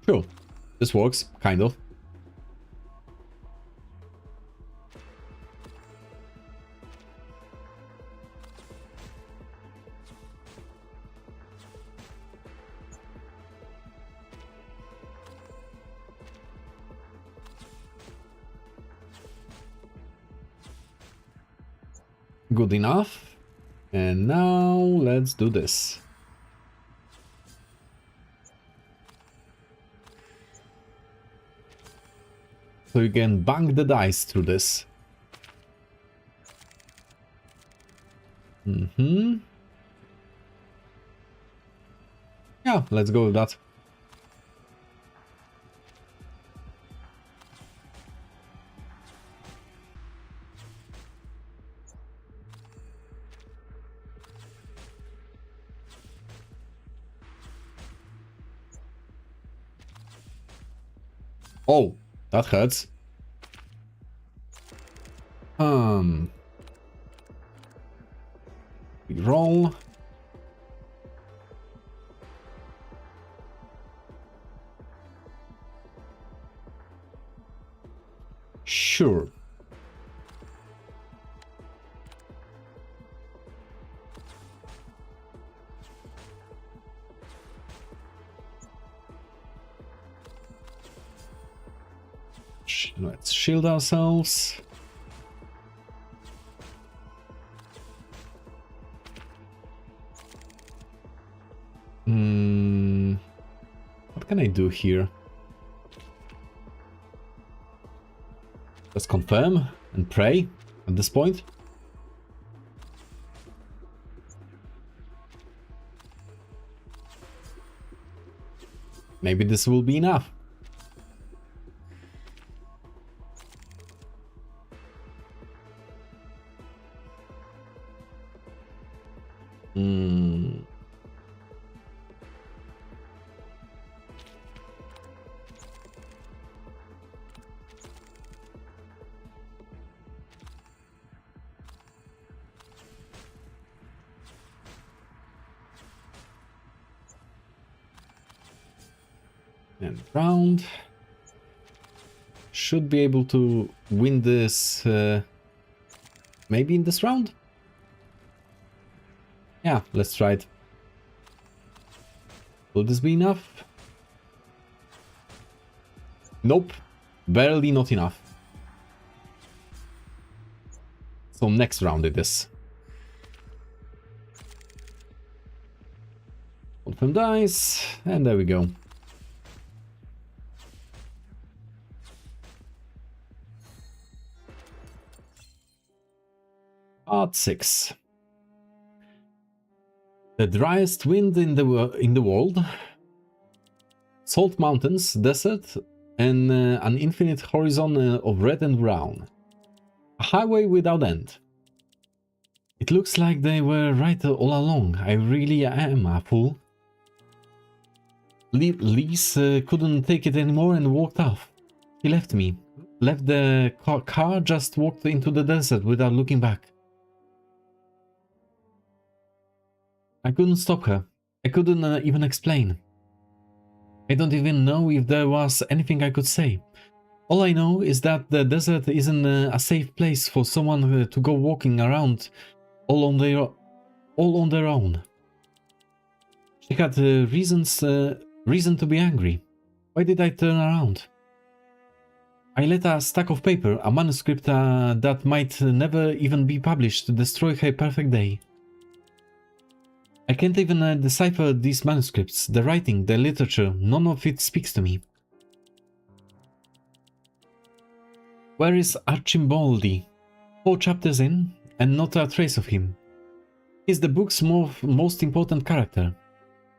Sure. This works, kind of. Good enough. And now let's do this. So you can bang the dice through this. Yeah, let's go with that. Oh, that hurts. We roll. Sure. Let's shield ourselves. What can I do here? Just confirm and pray at this point. Maybe this will be enough. And round. Should be able to win this maybe in this round? Yeah, let's try it. Will this be enough? Nope, barely not enough. So next round it is. Confirm dice, and there we go. Part 6. The driest wind in the world, salt mountains, desert, and an infinite horizon of red and brown. A highway without end. It looks like they were right all along. I really am a fool. Lise couldn't take it anymore and walked off. He left me. Left the car, just walked into the desert without looking back. I couldn't stop her. I couldn't even explain. I don't even know if there was anything I could say. All I know is that the desert isn't a safe place for someone to go walking around all on their own. She had reason to be angry. Why did I turn around? I let a stack of paper, a manuscript that might never even be published, destroy her perfect day. I can't even decipher these manuscripts, the writing, the literature, none of it speaks to me. Where is Archimboldi? 4 chapters in, and not a trace of him. He's the book's most important character.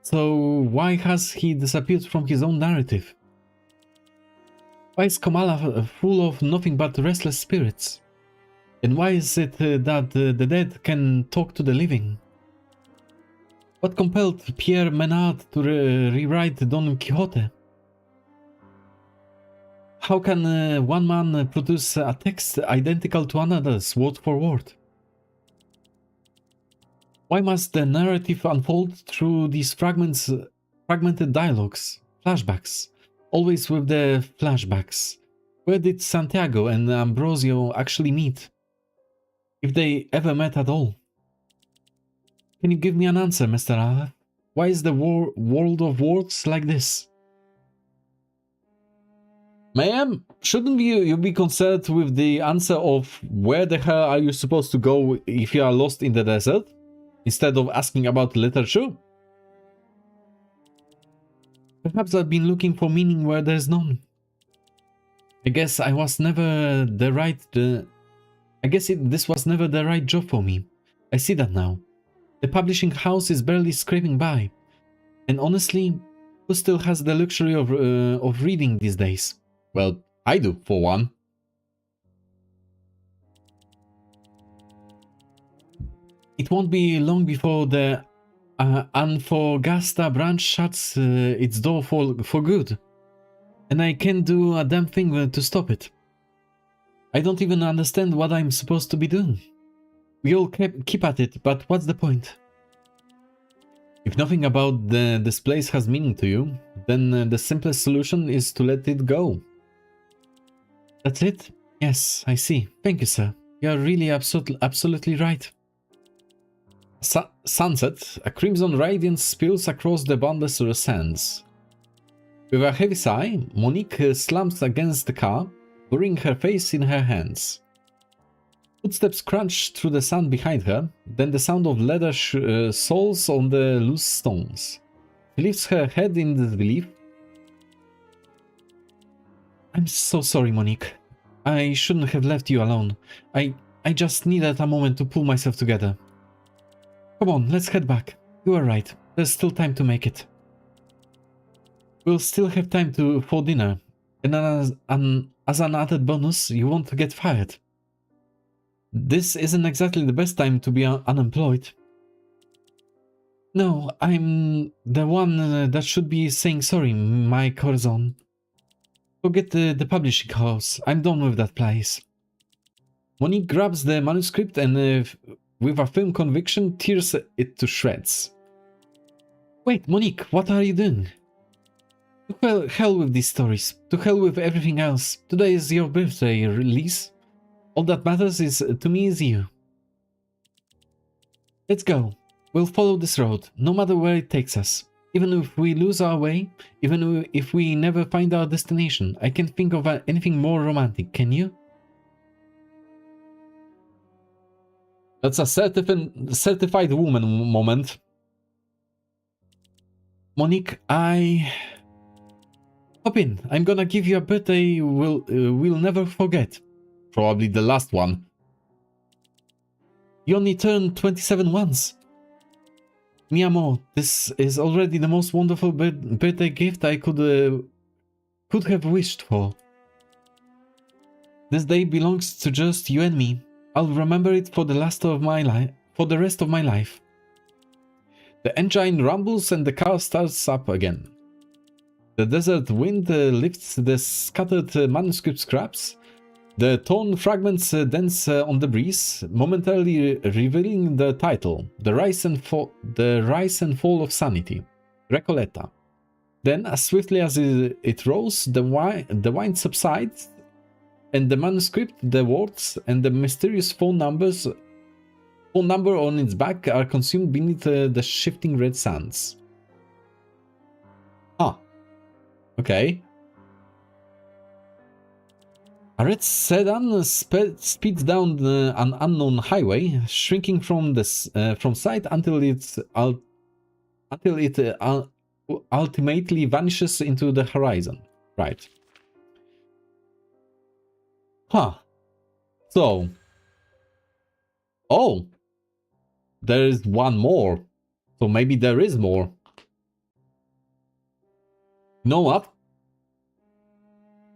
So why has he disappeared from his own narrative? Why is Kamala full of nothing but restless spirits? And why is it that the dead can talk to the living? What compelled Pierre Menard to rewrite Don Quixote? How can one man produce a text identical to another's, word for word? Why must the narrative unfold through these fragmented dialogues, flashbacks? Always with the flashbacks. Where did Santiago and Ambrosio actually meet? If they ever met at all? Can you give me an answer, Mr. Aleph? Why is the world of words like this? Ma'am, shouldn't you be concerned with the answer of where the hell are you supposed to go if you are lost in the desert, instead of asking about literature? Perhaps I've been looking for meaning where there's none. I guess this was never the right job for me. I see that now. The publishing house is barely scraping by. And honestly, who still has the luxury of reading these days? Well, I do, for one. It won't be long before the Antofagasta branch shuts its door for good. And I can't do a damn thing to stop it. I don't even understand what I'm supposed to be doing. We all keep at it, but what's the point? If nothing about this place has meaning to you, then the simplest solution is to let it go. That's it? Yes, I see. Thank you, sir. You are really absolutely right. Sunset, a crimson radiance spills across the boundless sands. With a heavy sigh, Monique slumps against the car, burying her face in her hands. Footsteps crunch through the sand behind her, then the sound of leather soles on the loose stones. She lifts her head in disbelief. I'm so sorry, Monique. I shouldn't have left you alone. I just needed a moment to pull myself together. Come on, let's head back. You are right. There's still time to make it. We'll still have time for dinner. And as an added bonus, you won't get fired. This isn't exactly the best time to be unemployed. No, I'm the one that should be saying sorry, my corazon. Forget the publishing house. I'm done with that place. Monique grabs the manuscript and, with a firm conviction, tears it to shreds. Wait, Monique, what are you doing? To hell with these stories. To hell with everything else. Today is your birthday, Lise. All that matters to me is you. Let's go. We'll follow this road, no matter where it takes us. Even if we lose our way, even if we never find our destination, I can't think of anything more romantic, can you? That's a certified woman moment. Monique, hop in. I'm gonna give you a birthday we'll never forget. Probably the last one. You only turned 27 once. Mi amor, this is already the most wonderful birthday gift I could have wished for. This day belongs to just you and me. I'll remember it for the rest of my life. The engine rumbles and the car starts up again. The desert wind lifts the scattered manuscript scraps. The torn fragments dance on the breeze, momentarily revealing the title, The Rise and Fall of Sanity, Recoleta. Then, as swiftly as it rose, the wine subsides, and the manuscript, the words, and the mysterious phone number on its back are consumed beneath the shifting red sands. Ah. Okay. A red sedan speeds down an unknown highway, shrinking from sight until it ultimately vanishes into the horizon. Right. Huh. So. Oh. There is one more. So maybe there is more. You know what?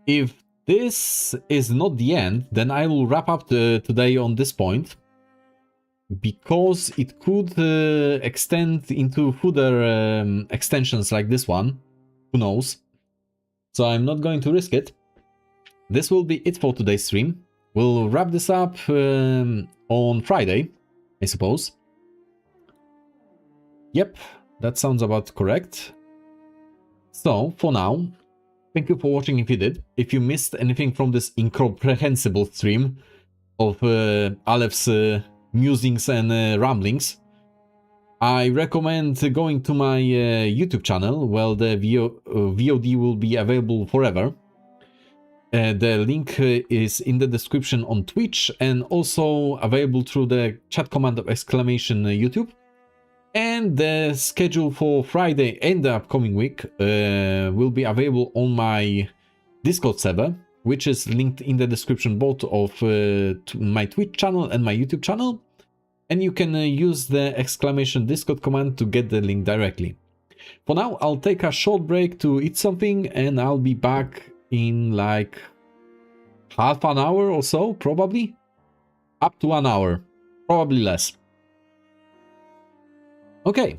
If this is not the end, then I will wrap up today on this point. Because it could extend into further extensions like this one. Who knows? So I'm not going to risk it. This will be it for today's stream. We'll wrap this up on Friday, I suppose. Yep, that sounds about correct. So, for now, thank you for watching if you did. If you missed anything from this incomprehensible stream of Aleph's musings and ramblings, I recommend going to my YouTube channel, where the VOD will be available forever. The link is in the description on Twitch and also available through the chat command of exclamation YouTube. And the schedule for Friday and the upcoming week will be available on my Discord server, which is linked in the description both of my Twitch channel and my YouTube channel. And you can use the exclamation Discord command to get the link directly. For now, I'll take a short break to eat something and I'll be back in like half an hour or so, probably. Up to 1 hour, probably less. Okay,